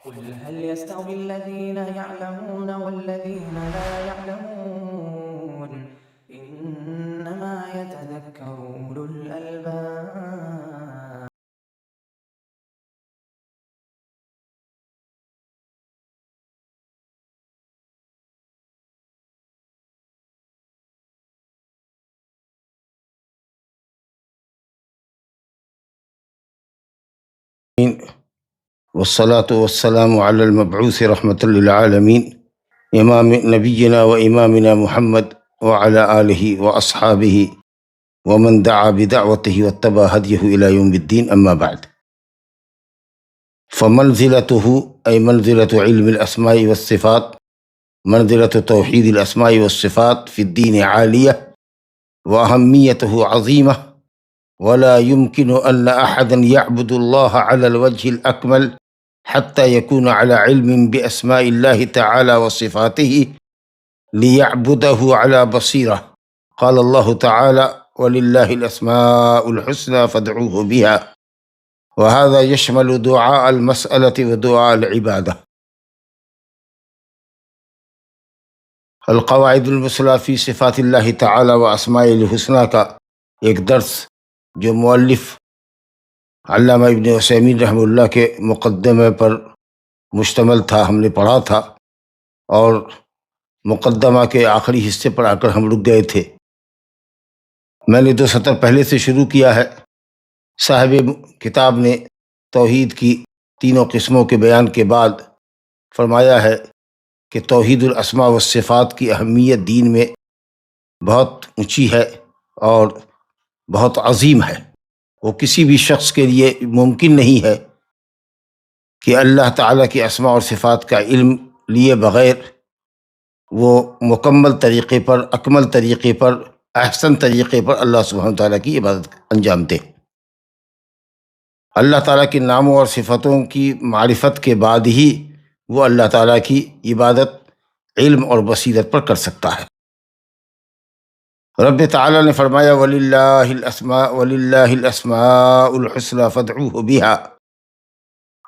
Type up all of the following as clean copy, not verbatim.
قل هل يستوي الذين يعلمون والذين لا يعلمون إنما يتذكر أولو الألباب. والصلاة والسلام على المبعوث رحمة للعالمين إمام نبينا وإمامنا محمد وعلى آله وأصحابه ومن دعا بدعوته واتبع هديه إلى يوم الدين، أما بعد. فمنزلته أي منزلة علم الأسماء والصفات، منزلة توحيد الأسماء والصفات في الدين عالية وأهميته عظيمة، ولا يمكن أن أحدا يعبد الله على الوجه الأكمل حتى يكون على علم بأسماء الله تعالى وصفاته ليعبده على بصيرة. قال الله تعالى: ولله الأسماء الحسنى فادعوه بها، وهذا يشمل دعاء المسألة ودعاء العبادة. القواعد المثلیٰ فی صفات اللہ تعالی و اسماء الحسنى کا ایک درس جو مؤلف علامہ ابن عثیمین رحمہ اللہ کے مقدمے پر مشتمل تھا، ہم نے پڑھا تھا، اور مقدمہ کے آخری حصے پر آ کر ہم رک گئے تھے۔ میں نے 2 سطر پہلے سے شروع کیا ہے۔ صاحب کتاب نے توحید کی تینوں قسموں کے بیان کے بعد فرمایا ہے کہ توحید الاسماء والصفات کی اہمیت دین میں بہت اونچی ہے اور بہت عظیم ہے۔ وہ کسی بھی شخص کے لیے ممکن نہیں ہے کہ اللہ تعالیٰ کی اسماء اور صفات کا علم لیے بغیر وہ مکمل طریقے پر، اکمل طریقے پر، احسن طریقے پر اللہ سبحانہ تعالیٰ کی عبادت انجام دے۔ اللہ تعالیٰ کے ناموں اور صفتوں کی معرفت کے بعد ہی وہ اللہ تعالیٰ کی عبادت علم اور بصیرت پر کر سکتا ہے۔ رب تعالیٰ نے فرمایا: وَلِلَّهِ الْأَسْمَاءُ الْحُسْنَى فَادْعُوهُ بِهَا،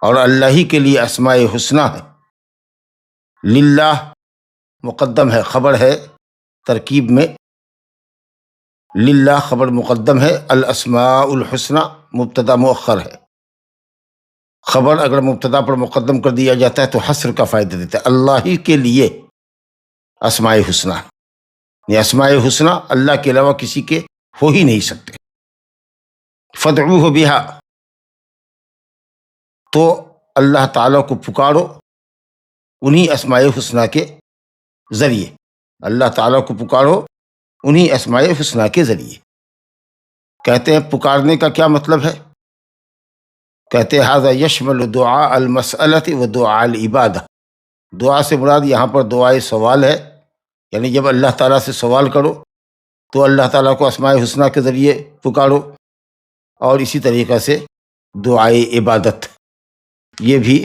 اور اللہ ہی کے لیے اسماء حسنہ ہے۔ للہ مقدم ہے، خبر ہے، ترکیب میں للہ خبر مقدم ہے، الاسماء الحسنى مبتدا مؤخر ہے۔ خبر اگر مبتدا پر مقدم کر دیا جاتا ہے تو حصر کا فائدہ دیتا ہے۔ اللہ ہی کے لیے اسماء حسنہ ہے، یہ اسماء حسنہ اللہ کے علاوہ کسی کے ہو ہی نہیں سکتے۔ فادعوہ بہا، تو اللہ تعالیٰ کو پکارو انہی اسماء حسنہ کے ذریعے، اللہ تعالیٰ کو پکارو انہی اسماء حسنہ کے ذریعے۔ کہتے ہیں پکارنے کا کیا مطلب ہے؟ کہتے ہیں ھذا یشمل دعاء المسألۃ و دعاء العبادہ۔ دعا سے مراد یہاں پر دعائے سوال ہے، یعنی جب اللہ تعالیٰ سے سوال کرو تو اللہ تعالیٰ کو اسماء حسنہ کے ذریعے پکارو، اور اسی طریقہ سے دعائے عبادت، یہ بھی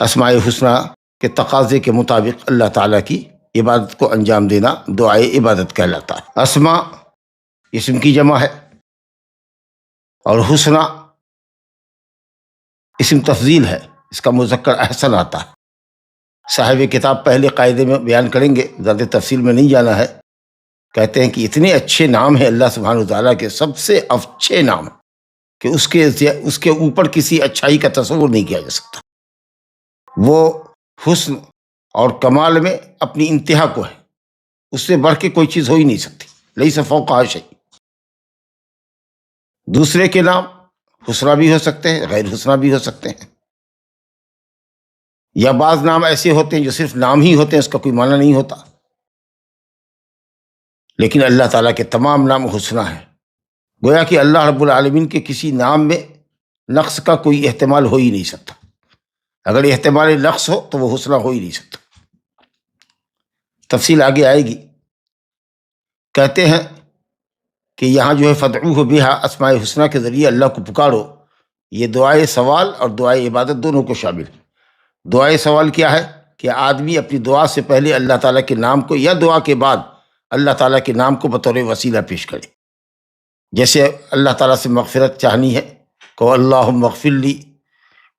اسماء حسنہ کے تقاضے کے مطابق اللہ تعالیٰ کی عبادت کو انجام دینا دعائے عبادت کہلاتا ہے۔ اسماء اسم کی جمع ہے، اور حسنہ اسم تفضیل ہے، اس کا مذکر احسن آتا ہے۔ صاحب کتاب پہلے قاعدے میں بیان کریں گے، زیادہ تفصیل میں نہیں جانا ہے۔ کہتے ہیں کہ اتنے اچھے نام ہیں اللہ سبحانہ وتعالیٰ کے، سب سے اچھے نام کہ اس کے اوپر کسی اچھائی کا تصور نہیں کیا جا سکتا۔ وہ حسن اور کمال میں اپنی انتہا کو ہے، اس سے بڑھ کے کوئی چیز ہو ہی نہیں سکتی، لیس فوقہا شیء۔ دوسرے کے نام حسنہ بھی ہو سکتے ہیں، غیر حسنہ بھی ہو سکتے ہیں، یا بعض نام ایسے ہوتے ہیں جو صرف نام ہی ہوتے ہیں، اس کا کوئی معنی نہیں ہوتا۔ لیکن اللہ تعالیٰ کے تمام نام حسنہ ہیں، گویا کہ اللہ رب العالمین کے کسی نام میں نقص کا کوئی احتمال ہو ہی نہیں سکتا۔ اگر احتمال نقص ہو تو وہ حسنہ ہو ہی نہیں سکتا۔ تفصیل آگے آئے گی۔ کہتے ہیں کہ یہاں جو ہے فادعوہ بہا، اسماء حسنہ کے ذریعے اللہ کو پکارو، یہ دعائے سوال اور دعائے عبادت دونوں کو شامل ہے۔ دعائے سوال کیا ہے کہ آدمی اپنی دعا سے پہلے اللہ تعالیٰ کے نام کو، یا دعا کے بعد اللہ تعالیٰ کے نام کو بطور وسیلہ پیش کرے۔ جیسے اللہ تعالیٰ سے مغفرت چاہنی ہے، کہ اللہم اغفر لی،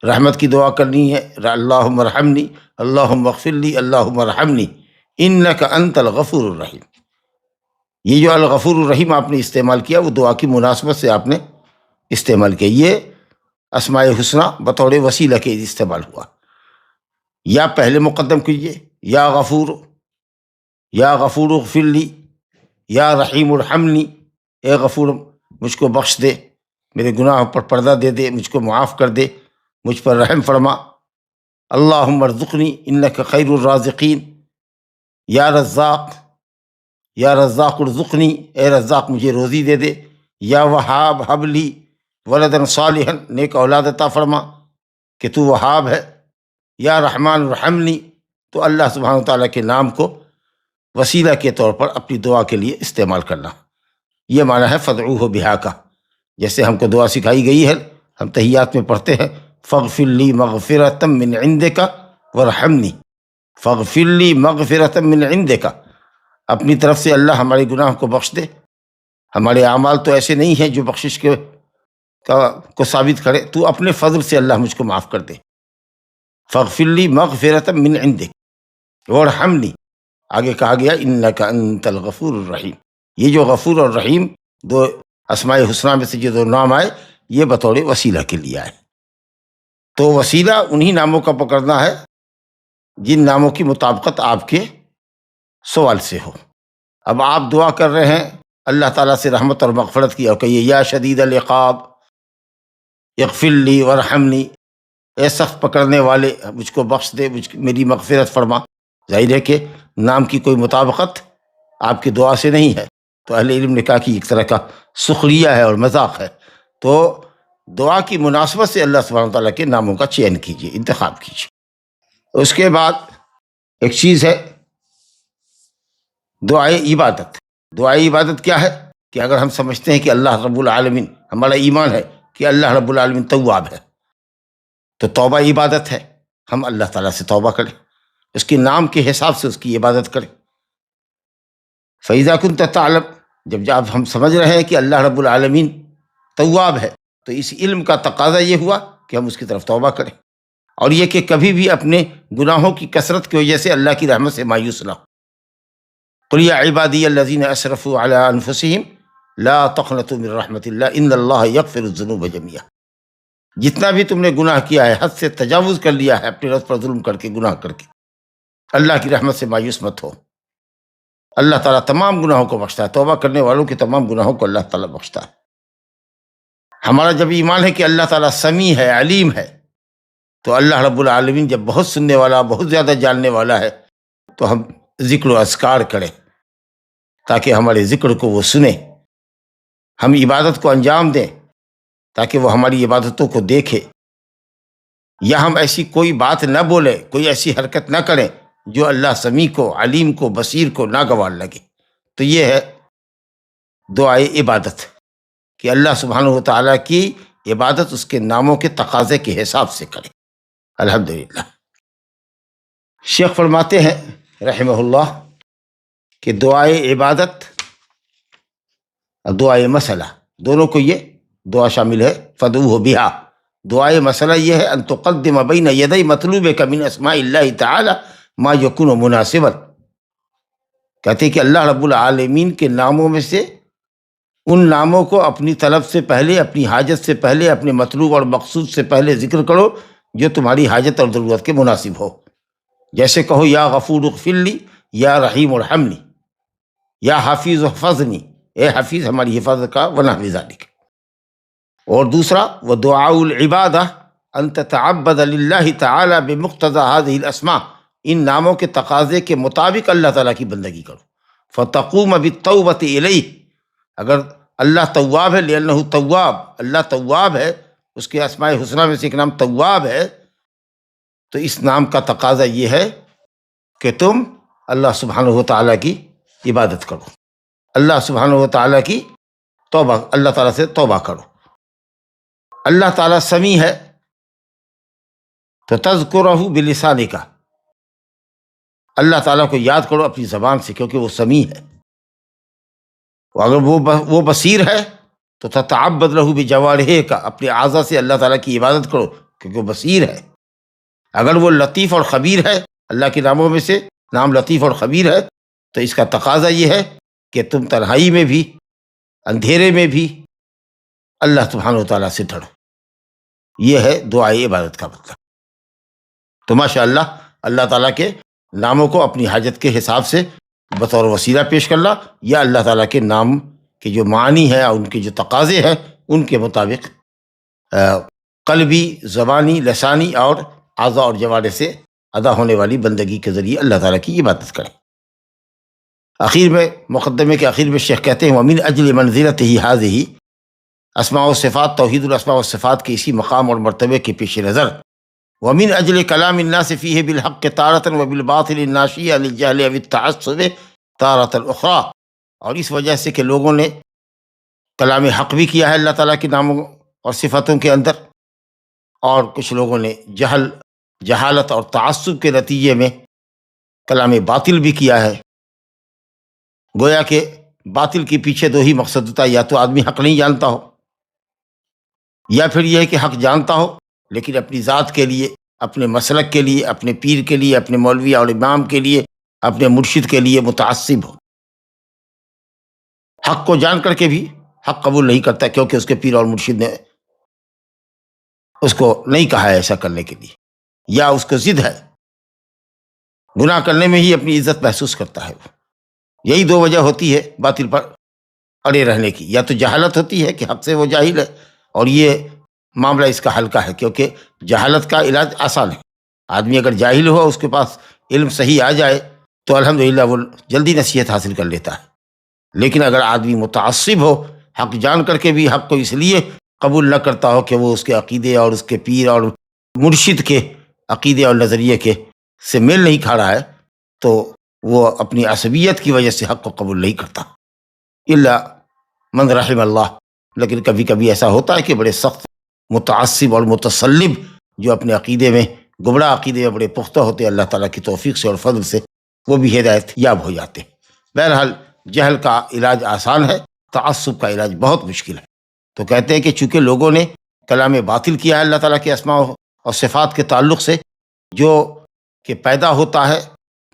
رحمت کی دعا کرنی ہے، اللہم ارحمنی، اللہم اغفر لی، اللہم ارحمنی انک انت الغفور الرحیم۔ یہ جو الغفور الرحیم آپ نے استعمال کیا وہ دعا کی مناسبت سے آپ نے استعمال کیا، یہ اسماء الحسنی بطور وسیلہ کے استعمال ہوا۔ یا پہلے مقدم کیجئے، یا غفور اغفر لی، یا رحیم ارحمنی، اے غفور مجھ کو بخش دے، میرے گناہوں پر پردہ دے دے، مجھ کو معاف کر دے، مجھ پر رحم فرما۔ اللہم ارزقنی انک خیر الرازقین، یا رزاق ارزقنی، اے رزاق مجھے روزی دے دے، یا وہاب ہب لی ولدا صالحا، نیک اولاد عطا فرما کہ تو وہاب ہے، یا رحمان ارحمنی، تو اللہ سبحانہ وتعالیٰ کے نام کو وسیلہ کے طور پر اپنی دعا کے لیے استعمال کرنا۔ یہ معنی ہے فدعوہ بہا کا۔ جیسے ہم کو دعا سکھائی گئی ہے، ہم تحیات میں پڑھتے ہیں فاغفر لی مغفرۃ من عندک وارحمنی، فاغفر لی مغفرۃ من عندک، اپنی طرف سے اللہ ہمارے گناہ کو بخش دے۔ ہمارے اعمال تو ایسے نہیں ہیں جو بخشش کو ثابت کرے، تو اپنے فضل سے اللہ مجھ کو معاف کر دے۔ فاغفر لی مغفرۃ من عندک وارحمنی، آگے کہا گیا انک انت الغفور الرحیم۔ یہ جو غفور اور رحیم دو اسماء الحسنی میں سے جو دو نام آئے، یہ بطور وسیلہ کے لیے آئے۔ تو وسیلہ انہی ناموں کا پکڑنا ہے جن ناموں کی مطابقت آپ کے سوال سے ہو۔ اب آپ دعا کر رہے ہیں اللہ تعالیٰ سے رحمت اور مغفرت کی، اور کہیے یا شدید العقاب اغفر لی وارحمنی، اے سخت پکڑنے والے مجھ کو بخش دے، میری مغفرت فرما۔ ظاہر ہے کہ نام کی کوئی مطابقت آپ کی دعا سے نہیں ہے، تو اہل علم نے کہا کہ ایک طرح کا سخریہ ہے اور مذاق ہے۔ تو دعا کی مناسبت سے اللہ سبحانہ وتعالیٰ کے ناموں کا چین کیجیے، انتخاب کیجیے۔ اس کے بعد ایک چیز ہے دعائے عبادت۔ دعائے عبادت کیا ہے کہ اگر ہم سمجھتے ہیں کہ اللہ رب العالمین، ہمارا ایمان ہے کہ اللہ رب العالمین تواب ہے، تو توبہ عبادت ہے، ہم اللہ تعالیٰ سے توبہ کریں، اس کے نام کے حساب سے اس کی عبادت کریں۔ فَإِذَا كُنْتَ تَعْلَمُ، جب ہم سمجھ رہے ہیں کہ اللہ رب العالمین تواب ہے، تو اس علم کا تقاضا یہ ہوا کہ ہم اس کی طرف توبہ کریں، اور یہ کہ کبھی بھی اپنے گناہوں کی کثرت کی وجہ سے اللہ کی رحمت سے مایوس نہ ہو۔ قُلْ يَا عِبَادِيَ الَّذِينَ أَسْرَفُوا عَلَىٰ أَنفُسِهِمْ لَا تَقْنَطُوا مِن رَحْمَةِ اللَّهِ إِنَّ اللَّهَ يَغْفِرُ الذُّنُوبَ جَمِيعًا، جتنا بھی تم نے گناہ کیا ہے، حد سے تجاوز کر لیا ہے، اپنے رب پر ظلم کر کے، گناہ کر کے، اللہ کی رحمت سے مایوس مت ہو۔ اللہ تعالیٰ تمام گناہوں کو بخشتا ہے، توبہ کرنے والوں کے تمام گناہوں کو اللہ تعالیٰ بخشتا ہے۔ ہمارا جب ایمان ہے کہ اللہ تعالیٰ سمیع ہے، علیم ہے، تو اللہ رب العالمین جب بہت سننے والا، بہت زیادہ جاننے والا ہے، تو ہم ذکر و اذکار کریں تاکہ ہمارے ذکر کو وہ سنے، ہم عبادت کو انجام دیں تاکہ وہ ہماری عبادتوں کو دیکھے، یا ہم ایسی کوئی بات نہ بولے، کوئی ایسی حرکت نہ کریں جو اللہ سمیع کو، علیم کو، بصیر کو ناگوار لگے۔ تو یہ ہے دعائے عبادت کہ اللہ سبحانہ وتعالیٰ کی عبادت اس کے ناموں کے تقاضے کے حساب سے کرے۔ الحمدللہ۔ شیخ فرماتے ہیں رحمہ اللہ کہ دعائے عبادت اور دعائے مسئلہ دونوں کو یہ دعا شامل ہے۔ فدعوہ بہا، دعائے مسئلہ یہ ہے ان تقدم بین یدی مطلوبک من اسماء اللہ تعالی ما یکون مناسبا، کہتے کہ اللہ رب العالمین کے ناموں میں سے ان ناموں کو اپنی طلب سے پہلے، اپنی حاجت سے پہلے، اپنے مطلوب اور مقصود سے پہلے ذکر کرو جو تمہاری حاجت اور ضرورت کے مناسب ہو۔ جیسے کہو یا غفور اغفر لی، یا رحیم ارحمنی، یا حفیظ احفظنی، اے حفیظ ہماری حفاظت کا، ونحو ذالک۔ اور دوسرا ودعاء العبادہ ان تتعبد للہ تعالی بمقتضى هذه الاسماء، ان ناموں کے تقاضے کے مطابق اللہ تعالیٰ کی بندگی کرو۔ فتقوم بالتوبۃ الیہ، اگر اللہ تواب ہے، لأنہ تواب، اللہ تواب ہے، اس کے اسماء الحسنی میں سے ایک نام تواب ہے، تو اس نام کا تقاضا یہ ہے کہ تم اللہ سبحانہ وتعالیٰ کی عبادت کرو، اللہ سبحانہ وتعالیٰ کی توبہ، اللہ تعالیٰ سے توبہ کرو۔ اللہ تعالیٰ سمیع ہے تو تذکرہ بلسانک، اللہ تعالیٰ کو یاد کرو اپنی زبان سے، کیونکہ وہ سمیع ہے۔ اگر وہ بصیر ہے تو تتعبد لہ بجوارحک، اپنے اعضاء سے اللہ تعالیٰ کی عبادت کرو کیونکہ وہ بصیر ہے۔ اگر وہ لطیف اور خبیر ہے، اللہ کے ناموں میں سے نام لطیف اور خبیر ہے، تو اس کا تقاضا یہ ہے کہ تم تنہائی میں بھی، اندھیرے میں بھی اللہ سبحانہ و تعالیٰ سے ڈرو۔ یہ ہے دعائے عبادت کا مطلب۔ تو ماشاءاللہ اللہ تعالیٰ کے ناموں کو اپنی حاجت کے حساب سے بطور وسیلہ پیش کرنا، یا اللہ تعالیٰ کے نام کے جو معنی ہے اور ان کے جو تقاضے ہیں ان کے مطابق قلبی، زبانی، لسانی اور اعضاء اور جوارح سے ادا ہونے والی بندگی کے ذریعے اللہ تعالیٰ کی عبادت کریں۔ آخر میں، مقدمے کے آخر میں شیخ کہتے ہیں وَمِنْ أَجْلِ مَنْزِلَتِهِ هَذِهِ، اسماء و صفات، توحید الاسماء و صفات کے اسی مقام اور مرتبے کے پیش نظر، وَمِنْ أَجْلِ كَلَامِ النَّاسِ فِيهِ بِالْحَقِّ تَارَةً وَبِالْبَاطِلِ النَّاشِئِ عَنِ الْجَهْلِ أَوِ التَّعَصُّبِ تَارَةً أُخْرَىٰ، اور اس وجہ سے کہ لوگوں نے کلام حق بھی کیا ہے اللہ تعالیٰ کے ناموں اور صفتوں کے اندر، اور کچھ لوگوں نے جہالت اور تعصب کے نتیجے میں کلام باطل بھی کیا ہے۔ گویا کہ باطل کے پیچھے دو ہی مقصد ہوتا ہے، یا تو آدمی حق نہیں جانتا ہو، یا پھر یہ ہے کہ حق جانتا ہو لیکن اپنی ذات کے لیے، اپنے مسلک کے لیے، اپنے پیر کے لیے، اپنے مولوی اور امام کے لیے، اپنے مرشد کے لیے متعصب ہو، حق کو جان کر کے بھی حق قبول نہیں کرتا کیونکہ اس کے پیر اور مرشد نے اس کو نہیں کہا ہے ایسا کرنے کے لیے، یا اس کو ضد ہے، گناہ کرنے میں ہی اپنی عزت محسوس کرتا ہے۔ یہی دو وجہ ہوتی ہے باطل پر اڑے رہنے کی، یا تو جہالت ہوتی ہے کہ حق سے وہ جاہل ہے، اور یہ معاملہ اس کا ہلکا ہے کیونکہ جہالت کا علاج آسان ہے۔ آدمی اگر جاہل ہو، اس کے پاس علم صحیح آ جائے تو الحمدللہ وہ جلدی نصیحت حاصل کر لیتا ہے، لیکن اگر آدمی متعصب ہو، حق جان کر کے بھی حق کو اس لیے قبول نہ کرتا ہو کہ وہ اس کے عقیدے اور اس کے پیر اور مرشد کے عقیدے اور نظریے کے سے میل نہیں کھا رہا ہے، تو وہ اپنی عصبیت کی وجہ سے حق کو قبول نہیں کرتا، الا من رحم اللہ۔ لیکن کبھی کبھی ایسا ہوتا ہے کہ بڑے سخت متعصب اور متصلب جو اپنے عقیدے میں، گمراہ عقیدے میں بڑے پختہ ہوتے ہیں، اللہ تعالیٰ کی توفیق سے اور فضل سے وہ بھی ہدایت یاب ہو جاتے ہیں۔ بہرحال جہل کا علاج آسان ہے، تعصب کا علاج بہت مشکل ہے۔ تو کہتے ہیں کہ چونکہ لوگوں نے کلام باطل کیا ہے اللہ تعالیٰ کے اسماء اور صفات کے تعلق سے، جو کہ پیدا ہوتا ہے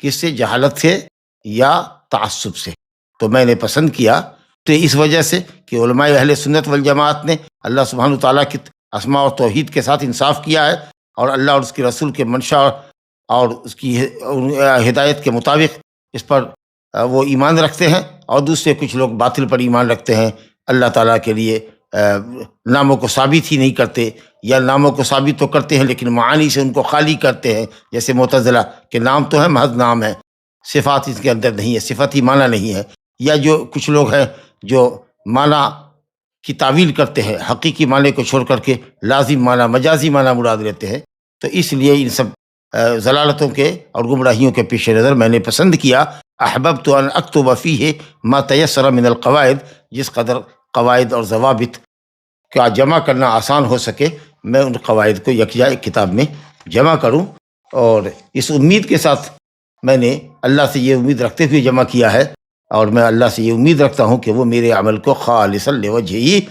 کس سے؟ جہالت سے یا تعصب سے، تو میں نے پسند کیا تو اس وجہ سے کہ علماء اہل سنت والجماعت نے اللہ سبحانہ وتعالیٰ کی اسماء اور توحید کے ساتھ انصاف کیا ہے، اور اللہ اور اس کے رسول کے منشا اور اس کی ہدایت کے مطابق اس پر وہ ایمان رکھتے ہیں، اور دوسرے کچھ لوگ باطل پر ایمان رکھتے ہیں، اللہ تعالیٰ کے لیے ناموں کو ثابت ہی نہیں کرتے، یا ناموں کو ثابت تو کرتے ہیں لیکن معانی سے ان کو خالی کرتے ہیں، جیسے معتزلہ کہ نام تو ہے، محض نام ہے، صفات اس کے اندر نہیں ہے، صفت ہی معنی نہیں ہے، یا جو کچھ لوگ ہیں جو معنی کی تعویل کرتے ہیں، حقیقی معنی کو چھوڑ کر کے لازم معنی، مجازی معنی مراد لیتے ہیں۔ تو اس لیے ان سب ضلالتوں کے اور گمراہیوں کے پیش نظر میں نے پسند کیا احببت ان اکتب فیہ ما تیسر من القواعد، جس قدر قواعد اور ضوابط کا جمع کرنا آسان ہو سکے میں ان قواعد کو یکجا ایک کتاب میں جمع کروں، اور اس امید کے ساتھ میں نے اللہ سے یہ امید رکھتے ہوئے جمع کیا ہے، اور میں اللہ سے یہ امید رکھتا ہوں کہ وہ میرے عمل کو خالصا لوجہہ،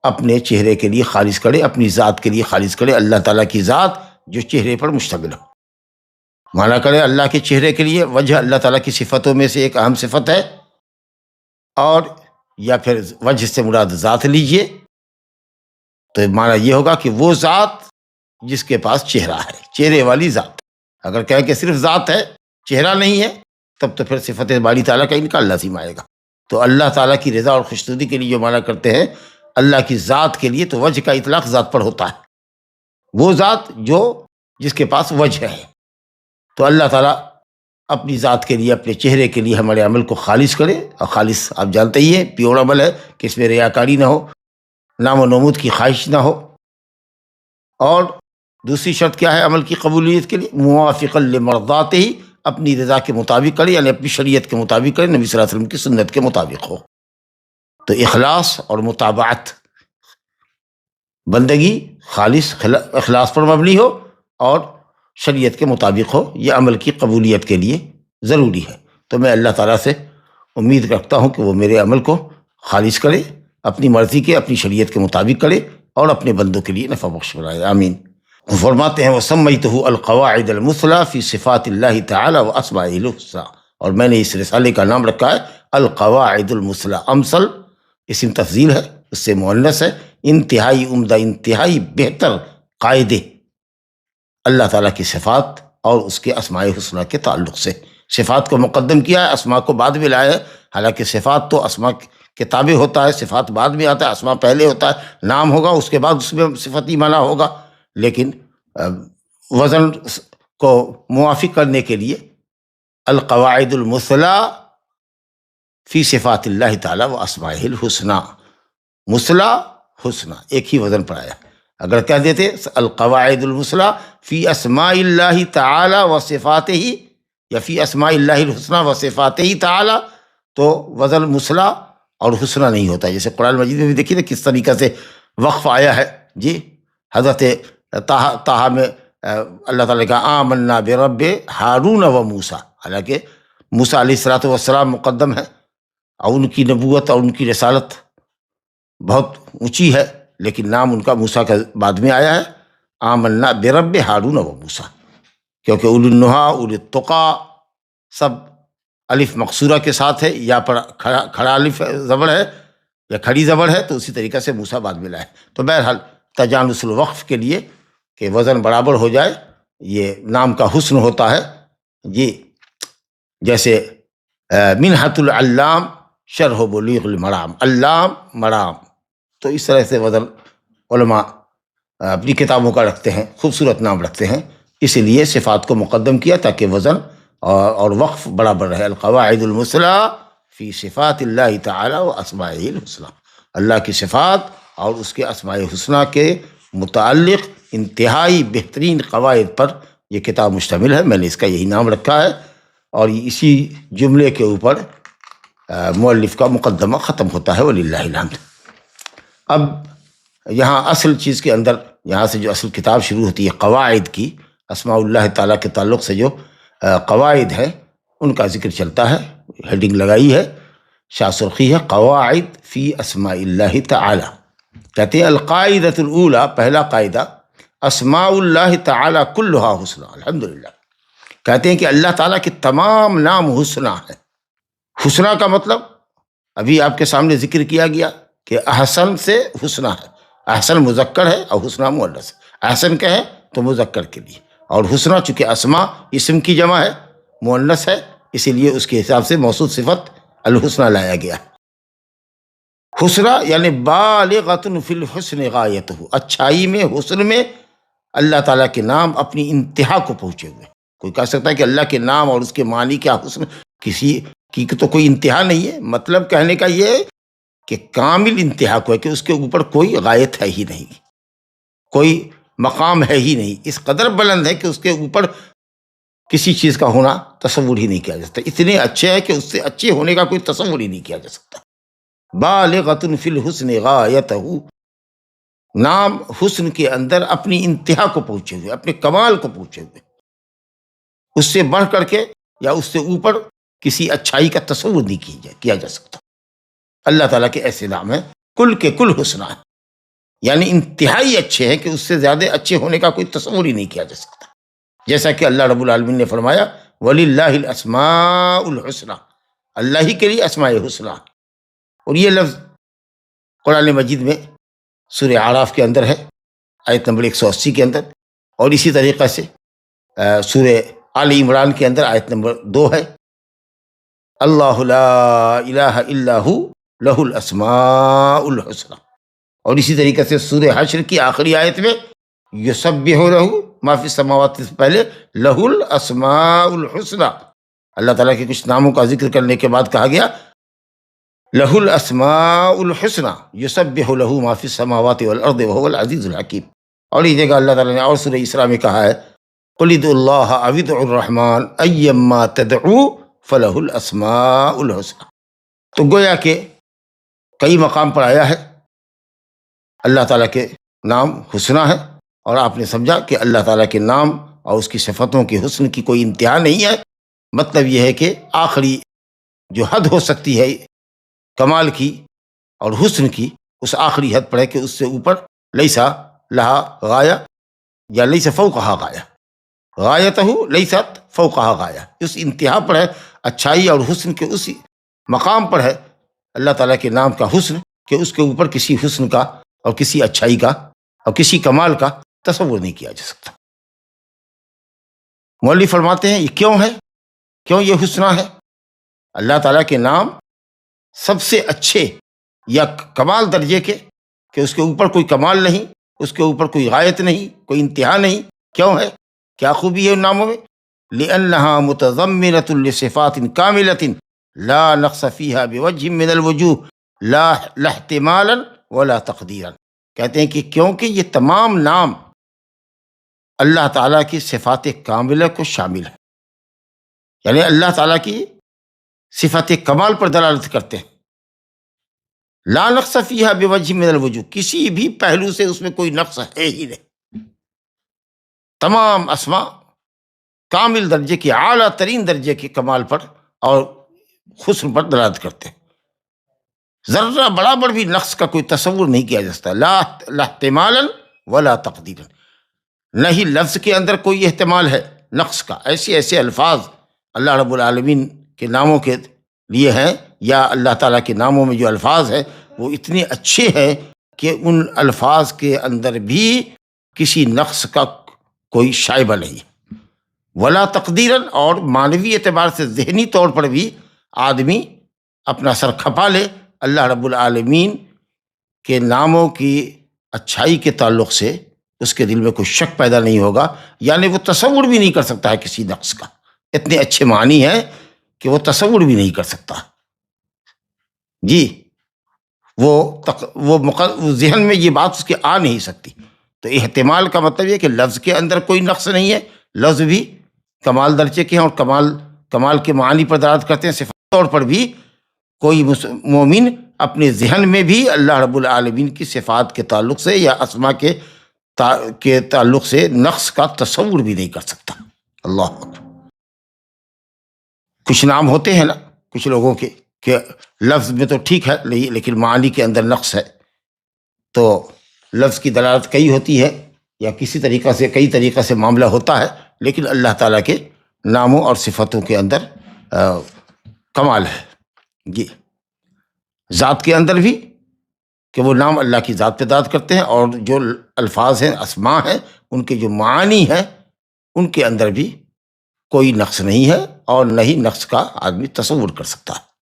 اپنے چہرے کے لیے خالص کرے، اپنی ذات کے لیے خالص کرے، اللہ تعالیٰ کی ذات جو چہرے پر مشتمل ہو، مانا کرے اللہ کے چہرے کے لیے۔ وجہ اللہ تعالیٰ کی صفتوں میں سے ایک اہم صفت ہے، اور یا پھر وجہ سے مراد ذات لیجئے، تو مانا یہ ہوگا کہ وہ ذات جس کے پاس چہرہ ہے، چہرے والی ذات۔ اگر کہیں کہ صرف ذات ہے، چہرہ نہیں ہے، تب تو پھر صفت باری تعالیٰ کا انکار لازم آئے گا۔ تو اللہ تعالیٰ کی رضا اور خوشنودی کے لیے جو مانا کرتے ہیں اللہ کی ذات کے لیے، تو وجہ کا اطلاق ذات پر ہوتا ہے، وہ ذات جو جس کے پاس وجہ ہے۔ تو اللہ تعالیٰ اپنی ذات کے لیے، اپنے چہرے کے لیے ہمارے عمل کو خالص کرے، اور خالص آپ جانتے ہی ہیں پیور عمل ہے کہ اس میں ریاکاری نہ ہو، نام و نمود کی خواہش نہ ہو، اور دوسری شرط کیا ہے عمل کی قبولیت کے لیے؟ موافقا لمرضاتہ، اپنی رضا کے مطابق کرے، یعنی اپنی شریعت کے مطابق کرے، نبی صلی اللہ علیہ وسلم کی سنت کے مطابق ہو۔ تو اخلاص اور متابعت، بندگی خالص اخلاص پر مبنی ہو اور شریعت کے مطابق ہو، یہ عمل کی قبولیت کے لیے ضروری ہے۔ تو میں اللہ تعالیٰ سے امید رکھتا ہوں کہ وہ میرے عمل کو خالص کرے، اپنی مرضی کے، اپنی شریعت کے مطابق کرے، اور اپنے بندوں کے لیے نفع بخش بنائے، آمین۔ وہ فرماتے ہیں وَسَمَّيْتُهُ الْقَوَاعِدَ الْمُثْلَى فِي صِفَاتِ اللَّهِ تَعَالَى وَأَسْمَائِهِ الْحُسْنَى، اور میں نے اس رسالے کا نام رکھا ہے القواعد المثلی۔ امثل اسم تفضیل ہے، اس سے مؤنث ہے، انتہائی عمدہ، انتہائی بہتر قاعدے اللہ تعالیٰ کی صفات اور اس کے اسماء حسنہ کے تعلق سے۔ صفات کو مقدم کیا ہے، اسماء کو بعد میں لایا ہے، حالانکہ صفات تو اسماء کے تابع ہوتا ہے، صفات بعد میں آتا ہے، اسماء پہلے ہوتا ہے، نام ہوگا اس کے بعد اس میں صفتی معنی ہوگا، لیکن وزن کو موافق کرنے کے لیے القواعد المثلی فی صفات اللہ تعالیٰ و اسماء الحسنى، مثلی حسنى ایک ہی وزن پر آیا۔ اگر کہہ دیتے القواعد المثلی فی اسماء اللہ تعالیٰ و صفاتہ یا فی اسماء اللہ الحسنى و صفاتہ تعالیٰ تو وزن مثلی اور حسنى نہیں ہوتا۔ جیسے قرآن مجید میں بھی دیکھیے نا کس طریقے سے وقف آیا ہے جی، حضرت طٰہٰ میں اللہ تعالیٰ کا آمنا برب ہارون و موسیٰ، حالانکہ موسیٰ علیہ السلام مقدم ہے اور ان کی نبوت اور ان کی رسالت بہت اونچی ہے، لیکن نام ان کا موسیٰ کا بعد میں آیا ہے، آمنا برب ہارون و موسیٰ، کیونکہ اولی النہیٰ اولی التقیٰ سب الف مقصورہ کے ساتھ ہے، یا پر کھڑا الف زبر ہے یا کھڑی زبر ہے، تو اسی طریقے سے موسیٰ بعد میں لائے۔ تو بہرحال تجانس الوقف کے لیے کہ وزن برابر ہو جائے، یہ نام کا حسن ہوتا ہے جی، جیسے منحۃ العلام شرح بلیغ المرام، علام مرام، تو اس طرح سے وزن علماء اپنی کتابوں کا رکھتے ہیں، خوبصورت نام رکھتے ہیں، اسی لیے صفات کو مقدم کیا تاکہ وزن اور وقف برابر رہے۔ القواعد المثلی فی صفات اللہ تعالی و اسمائہ الحسنى، اللہ کی صفات اور اس کے اسماء حسنہ کے متعلق انتہائی بہترین قواعد پر یہ کتاب مشتمل ہے، میں نے اس کا یہی نام رکھا ہے، اور اسی جملے کے اوپر مؤلف کا مقدمہ ختم ہوتا ہے، وللہ الحمد۔ اب یہاں اصل چیز کے اندر، یہاں سے جو اصل کتاب شروع ہوتی ہے قواعد کی، اسماء اللہ تعالیٰ کے تعلق سے جو قواعد ہیں ان کا ذکر چلتا ہے، ہیڈنگ لگائی ہے، شاہ سرخی ہے قواعد فی اسماء اللہ تعالیٰ۔ کہتے ہیں القاعدۃ الاولی، پہلا قاعدہ، اسماء اللہ تعالیٰ کلھا حسنى، الحمدللہ، کہتے ہیں کہ اللہ تعالیٰ کے تمام نام حسنى ہیں۔ حسنى کا مطلب ابھی آپ کے سامنے ذکر کیا گیا کہ احسن سے حسنى ہے، احسن مذکر ہے اور حسنى مؤنث ہے، احسن کا ہے تو مذکر کے لیے، اور حسنى چونکہ اسماء اسم کی جمع ہے، مؤنث ہے، اسی لیے اس کے حساب سے موصوف صفت الحسنى لایا گیا۔ حسنى یعنی بالغۃ فی الحسن غایتہ، اچھائی میں، حسن میں اللہ تعالیٰ کے نام اپنی انتہا کو پہنچے ہوئے۔ کوئی کہہ سکتا ہے کہ اللہ کے نام اور اس کے معنی کیا حسن، کسی کی تو کوئی انتہا نہیں ہے، مطلب کہنے کا یہ ہے کہ کامل انتہا کو ہے کہ اس کے اوپر کوئی غایت ہے ہی نہیں، کوئی مقام ہے ہی نہیں، اس قدر بلند ہے کہ اس کے اوپر کسی چیز کا ہونا تصور ہی نہیں کیا جا سکتا، اتنے اچھے ہے کہ اس سے اچھے ہونے کا کوئی تصور ہی نہیں کیا جا سکتا۔ بالغۃ فی الحسن غایتہ، نام حسن کے اندر اپنی انتہا کو پہنچے ہوئے، اپنے کمال کو پہنچے ہوئے، اس سے بڑھ کر کے یا اس سے اوپر کسی اچھائی کا تصور نہیں کیا جا سکتا۔ اللہ تعالیٰ کے ایسے نام ہیں کل کے کل حسنى ہیں، یعنی انتہائی اچھے ہیں کہ اس سے زیادہ اچھے ہونے کا کوئی تصور ہی نہیں کیا جا سکتا، جیسا کہ اللہ رب العالمین نے فرمایا وَلِلَّهِ الْأَسْمَاءُ الْحُسْنَى، اللہ ہی کے لیے اسماء حسنى، اور یہ لفظ قرآن مجید میں سورہ اعراف کے اندر ہے، آیت نمبر 180 کے اندر، اور اسی طریقے سے سورہ آل عمران کے اندر آیت نمبر 2 ہے، اللہ لا الہ الا ہو لہ الاسماء الحسنى، اور اسی طریقے سے سورہ حشر کی آخری آیت میں یسبح لہ ما فی السماوات سے پہلے لہ الاسماء الحسنى، اللہ تعالیٰ کے کچھ ناموں کا ذکر کرنے کے بعد کہا گیا لہ الاسماء الحسنى یسبح لہ ما فی السماوات والارض وهو العزیز الحکیم۔ اور یہ جگہ اللہ تعالیٰ نے اور سورہ اسراء میں کہا ہے قل ادعوا اللہ او ادعوا الرحمن ایما تدعوا فلہ الاسماء الحسنى۔ تو گویا کہ کئی مقام پر آیا ہے اللہ تعالیٰ کے نام حسنى ہے، اور آپ نے سمجھا کہ اللہ تعالیٰ کے نام اور اس کی صفتوں کے حسن کی کوئی انتہا نہیں ہے، مطلب یہ ہے کہ آخری جو حد ہو سکتی ہے کمال کی اور حسن کی، اس آخری حد پر ہے کہ اس سے اوپر لیسا لہا غایہ، یا لیس فوقہا غایہ، غایتہ لیست فوقہا غایہ، اس انتہا پر ہے اچھائی اور حسن کے اس مقام پر ہے اللہ تعالیٰ کے نام کا حسن کہ اس کے اوپر کسی حسن کا اور کسی اچھائی کا اور کسی کمال کا تصور نہیں کیا جا سکتا۔ مولوی فرماتے ہیں یہ کیوں ہے، کیوں یہ حسنہ ہے؟ اللہ تعالیٰ کے نام سب سے اچھے یا کمال درجے کے، کہ اس کے اوپر کوئی کمال نہیں، اس کے اوپر کوئی غایت نہیں، کوئی انتہا نہیں۔ کیوں ہے؟ کیا خوبی ہے ان ناموں میں؟ لأنها متضمنة لصفات كاملة لا نقص فيها بوجه من الوجوه لا احتمالا ولا تقدیرا۔ کہتے ہیں کہ کیونکہ یہ تمام نام اللہ تعالیٰ کی صفات کاملہ کو شامل ہے، یعنی اللہ تعالیٰ کی صفت کمال پر دلالت کرتے ہیں۔ لا نقص فیہا بوجہ من الوجوہ، کسی بھی پہلو سے اس میں کوئی نقص ہے ہی نہیں۔ تمام اسماء کامل درجے کی، اعلیٰ ترین درجے کے کمال پر اور حسن پر دلالت کرتے ہیں۔ ذرہ برابر بھی نقص کا کوئی تصور نہیں کیا جا سکتا، لا احتمالا ولا تقدیرا، نہ ہی لفظ کے اندر کوئی احتمال ہے نقص کا۔ ایسے ایسے الفاظ اللہ رب العالمین کے ناموں کے لیے ہیں، یا اللہ تعالیٰ کے ناموں میں جو الفاظ ہیں وہ اتنے اچھے ہیں کہ ان الفاظ کے اندر بھی کسی نقص کا کوئی شائبہ نہیں۔ ولا تقدیراً، اور معنوی اعتبار سے ذہنی طور پر بھی آدمی اپنا سر کھپا لے اللہ رب العالمین کے ناموں کی اچھائی کے تعلق سے، اس کے دل میں کوئی شک پیدا نہیں ہوگا، یعنی وہ تصور بھی نہیں کر سکتا ہے کسی نقص کا۔ اتنے اچھے معنی ہیں کہ وہ تصور بھی نہیں کر سکتا جی، وہ ذہن میں یہ بات اس کے آ نہیں سکتی۔ تو احتمال کا مطلب یہ کہ لفظ کے اندر کوئی نقص نہیں ہے، لفظ بھی کمال درجے کے ہیں اور کمال کے معنی پر دلالت کرتے ہیں۔ صفات طور پر بھی کوئی مومن اپنے ذہن میں بھی اللہ رب العالمین کی صفات کے تعلق سے یا اسماء کے تعلق سے نقص کا تصور بھی نہیں کر سکتا۔ اللہ اکبر۔ کچھ نام ہوتے ہیں نا کچھ لوگوں کے کہ لفظ میں تو ٹھیک ہے لیکن معنی کے اندر نقص ہے، تو لفظ کی دلالت کئی ہوتی ہے یا کئی طریقہ سے معاملہ ہوتا ہے، لیکن اللہ تعالیٰ کے ناموں اور صفتوں کے اندر کمال ہے جی۔ ذات کے اندر بھی کہ وہ نام اللہ کی ذات پہ داد کرتے ہیں، اور جو الفاظ ہیں اسماء ہیں ان کے جو معانی ہیں ان کے اندر بھی کوئی نقص نہیں ہے، اور نہ ہی نقص کا آدمی تصور کر سکتا ہے۔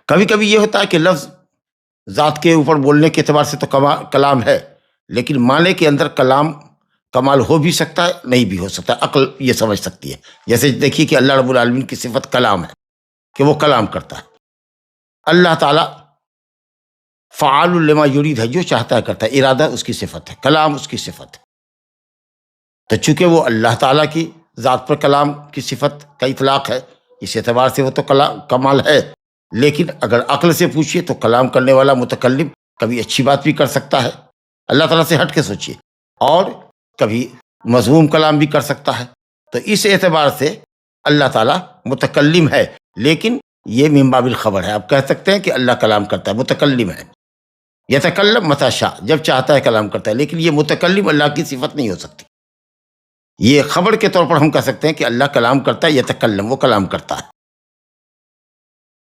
کبھی کبھی یہ ہوتا ہے کہ لفظ ذات کے اوپر بولنے کے اعتبار سے تو کلام ہے، لیکن معنی کے اندر کمال ہو بھی سکتا ہے، نہیں بھی ہو سکتا، عقل یہ سمجھ سکتی ہے۔ جیسے دیکھیے کہ اللہ رب العالمین کی صفت کلام ہے کہ وہ کلام کرتا ہے۔ اللہ تعالیٰ فعال لما یرید ہے، جو چاہتا ہے کرتا ہے، ارادہ اس کی صفت ہے، کلام اس کی صفت ہے۔ تو چونکہ وہ اللہ تعالیٰ کی ذات پر کلام کی صفت کا اطلاق ہے، اس اعتبار سے وہ تو کمال ہے، لیکن اگر عقل سے پوچھیے تو کلام کرنے والا متکلم کبھی اچھی بات بھی کر سکتا ہے، اللہ تعالیٰ سے ہٹ کے سوچیے، اور کبھی مذموم کلام بھی کر سکتا ہے۔ تو اس اعتبار سے اللہ تعالیٰ متکلم ہے، لیکن یہ من باب الخبر ہے، آپ کہہ سکتے ہیں کہ اللہ کلام کرتا ہے، متکلم ہے، یتکلم متی شاء، جب چاہتا ہے کلام کرتا ہے، لیکن یہ متکلم اللہ کی صفت نہیں ہو سکتی۔ یہ خبر کے طور پر ہم کہہ سکتے ہیں کہ اللہ کلام کرتا ہے، یتکلم، وہ کلام کرتا ہے۔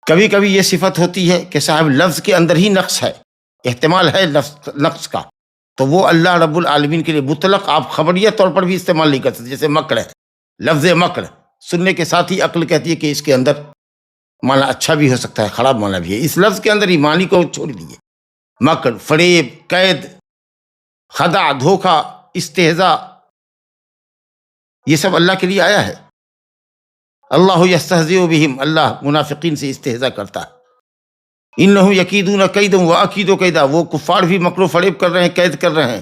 کبھی کبھی یہ صفت ہوتی ہے کہ صاحب لفظ کے اندر ہی نقص ہے، احتمال ہے نقص کا، تو وہ اللہ رب العالمین کے لیے مطلق آپ خبریہ طور پر بھی استعمال نہیں کر سکتے۔ جیسے مکر ہے، لفظ مکر سننے کے ساتھ ہی عقل کہتی ہے کہ اس کے اندر معنی اچھا بھی ہو سکتا ہے، خراب معنی بھی ہے، اس لفظ کے اندر ہی معنی کو چھوڑ دیجیے۔ مکر، فریب، قید، خدع، دھوکہ، استہزاء، یہ سب اللہ کے لیے آیا ہے۔ اللہ یستہزئ بہم، اللہ منافقین سے استہزاء کرتا ہے۔ انہم یکیدون کیدا واکید کیدا، وہ کفار بھی مکر و فریب کر رہے ہیں، قید کر رہے ہیں،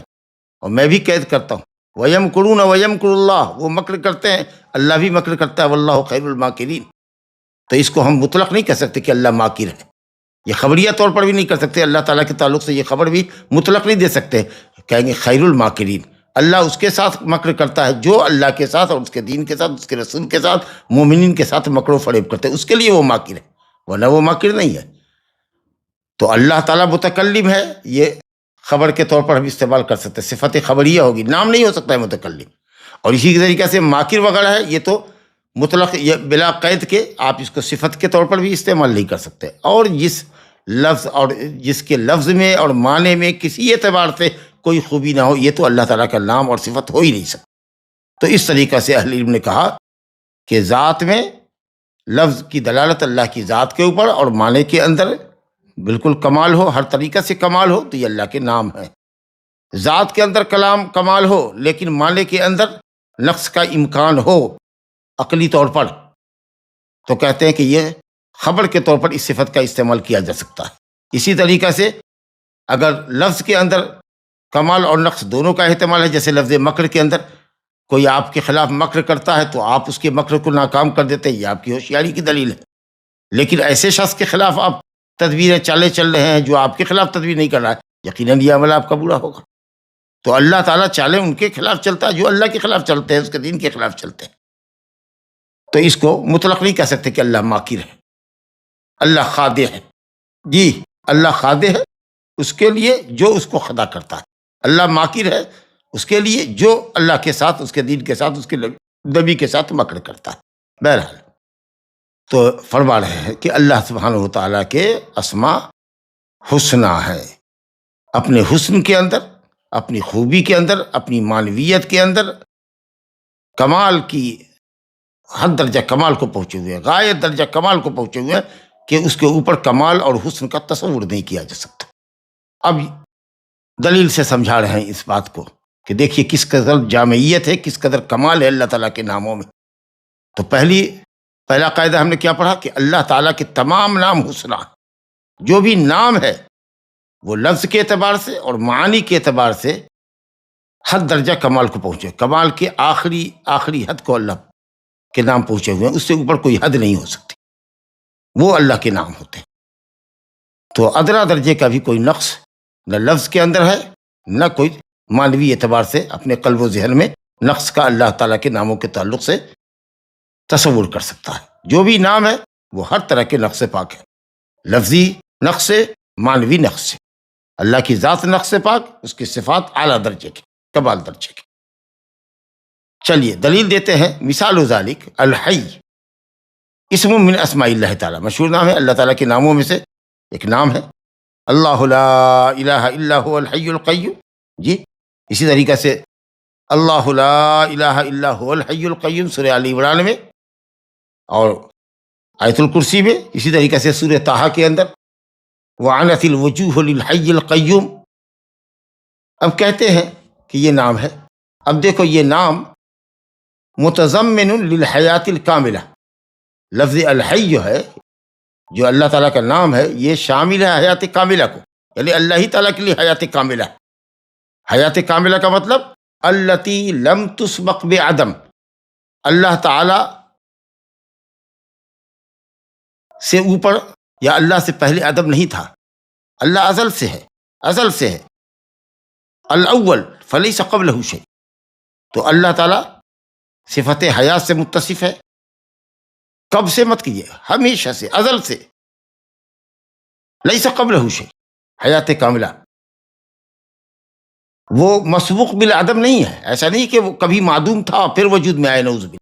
اور میں بھی قید کرتا ہوں۔ ویمکرون ویمکر اللہ، وہ مکر کرتے ہیں، اللہ بھی مکر کرتا ہے، واللہ خیر الماکرین۔ تو اس کو ہم مطلق نہیں کہہ سکتے کہ اللہ ماکر ہے، یہ خبریہ طور پر بھی نہیں کر سکتے، اللہ تعالیٰ کے تعلق سے یہ خبر بھی مطلق نہیں دے سکتے، کہیں گے خیر الماکرین، اللہ اس کے ساتھ مکر کرتا ہے جو اللہ کے ساتھ اور اس کے دین کے ساتھ، اس کے رسول کے ساتھ، مومنین کے ساتھ مکر و فریب کرتے ہیں، اس کے لیے وہ ماکر ہے، ورنہ وہ ماکر نہیں ہے۔ تو اللہ تعالیٰ متکلم ہے، یہ خبر کے طور پر ہم استعمال کر سکتے ہیں، صفت خبریہ ہوگی، نام نہیں ہو سکتا ہے متکلم. اور اسی طریقے سے ماکر وغیرہ ہے، یہ تو مطلق بلا قید کے آپ اس کو صفت کے طور پر بھی استعمال نہیں کر سکتے. اور جس لفظ اور جس کے لفظ میں اور معنی میں کسی اعتبار سے کوئی خوبی نہ ہو، یہ تو اللہ تعالیٰ کا نام اور صفت ہو ہی نہیں سکتا. تو اس طریقہ سے اہل علم نے کہا کہ ذات میں لفظ کی دلالت اللہ کی ذات کے اوپر اور معنی کے اندر بالکل کمال ہو، ہر طریقہ سے کمال ہو، تو یہ اللہ کے نام ہے. ذات کے اندر کلام کمال ہو لیکن معنی کے اندر نقص کا امکان ہو عقلی طور پر، تو کہتے ہیں کہ یہ خبر کے طور پر اس صفت کا استعمال کیا جا سکتا ہے. اسی طریقہ سے اگر لفظ کے اندر کمال اور نقص دونوں کا احتمال ہے، جیسے لفظ مکر کے اندر کوئی آپ کے خلاف مکر کرتا ہے تو آپ اس کے مکر کو ناکام کر دیتے ہیں، یہ آپ کی ہوشیاری کی دلیل ہے. لیکن ایسے شخص کے خلاف آپ تدبیریں چالیں چل رہے ہیں جو آپ کے خلاف تدبیر نہیں کر رہا ہے، یقیناً یہ عمل آپ کا برا ہوگا. تو اللہ تعالیٰ چالیں ان کے خلاف چلتا ہے جو اللہ کے خلاف چلتے ہیں، اس کے دین کے خلاف چلتے ہیں. تو اس کو مطلق نہیں کہہ سکتے کہ اللہ ماکر ہے، اللہ خادع ہے. جی اللہ خادع ہے اس کے لیے جو اس کو خدا کرتا ہے، اللہ ماکر ہے اس کے لیے جو اللہ کے ساتھ، اس کے دین کے ساتھ، اس کے نبی کے ساتھ مکر کرتا ہے. بہرحال تو فرما رہے ہیں کہ اللہ سبحانہ و تعالیٰ کے اسماء حسنہ ہے، اپنے حسن کے اندر، اپنی خوبی کے اندر، اپنی معنویت کے اندر کمال کی حد درجہ کمال کو پہنچے ہوئے ہیں، غایت درجہ کمال کو پہنچے ہوئے ہیں کہ اس کے اوپر کمال اور حسن کا تصور نہیں کیا جا سکتا. اب دلیل سے سمجھا رہے ہیں اس بات کو کہ دیکھیے کس قدر جامعیت ہے، کس قدر کمال ہے اللہ تعالیٰ کے ناموں میں. تو پہلا قاعدہ ہم نے کیا پڑھا کہ اللہ تعالیٰ کے تمام نام حسنہ، جو بھی نام ہے وہ لفظ کے اعتبار سے اور معانی کے اعتبار سے حد درجہ کمال کو پہنچے، کمال کے آخری حد کو اللہ کے نام پہنچے ہوئے ہیں، اس سے اوپر کوئی حد نہیں ہو سکتی، وہ اللہ کے نام ہوتے ہیں. تو ادنا درجے کا بھی کوئی نقص نہ لفظ کے اندر ہے، نہ کوئی معنوی اعتبار سے اپنے قلب و ذہن میں نقص کا اللہ تعالیٰ کے ناموں کے تعلق سے تصور کر سکتا ہے. جو بھی نام ہے وہ ہر طرح کے نقص سے پاک ہے، لفظی نقص سے، معنوی نقص سے. اللہ کی ذات نقص سے پاک، اس کی صفات اعلیٰ درجے کی، کمال درجے کی. چلیے دلیل دیتے ہیں. مثال ذالک الحی اسم من اسماء اللہ تعالیٰ، مشہور نام ہے اللہ تعالیٰ کے ناموں میں سے ایک نام ہے. اللہ لا الہ الا هو الحی القیوم. جی اسی طریقہ سے اللہ لا الہ الا هو الحی القیوم سورہ آل عمران میں، اور آیت الکرسی میں، اسی طریقہ سے سورہ طٰہٰ کے اندر وعنت الوجوہ للحی القیوم. اب کہتے ہیں کہ یہ نام ہے. اب دیکھو یہ نام متضمن للحیات الکاملہ، لفظ الحی جو ہے، جو اللہ تعالیٰ کا نام ہے، یہ شامل ہے حیات کاملہ کو، یعنی اللہ ہی تعالیٰ کے لیے حیات کاملہ. حیات کاملہ کا مطلب التی لم تسبق بعدم، اللہ تعالیٰ سے اوپر یا اللہ سے پہلے عدم نہیں تھا، اللہ ازل سے ہے، ازل سے ہے. الاول فلیس قبلہ شیء، تو اللہ تعالیٰ صفت حیات سے متصف ہے. کب سے مت کیجیے، ہمیشہ سے، ازل سے. لیس قبلہ شیء، حیات کاملہ وہ مسبوق بالعدم نہیں ہے. ایسا نہیں کہ وہ کبھی معدوم تھا پھر وجود میں آئے، نعوذ باللہ.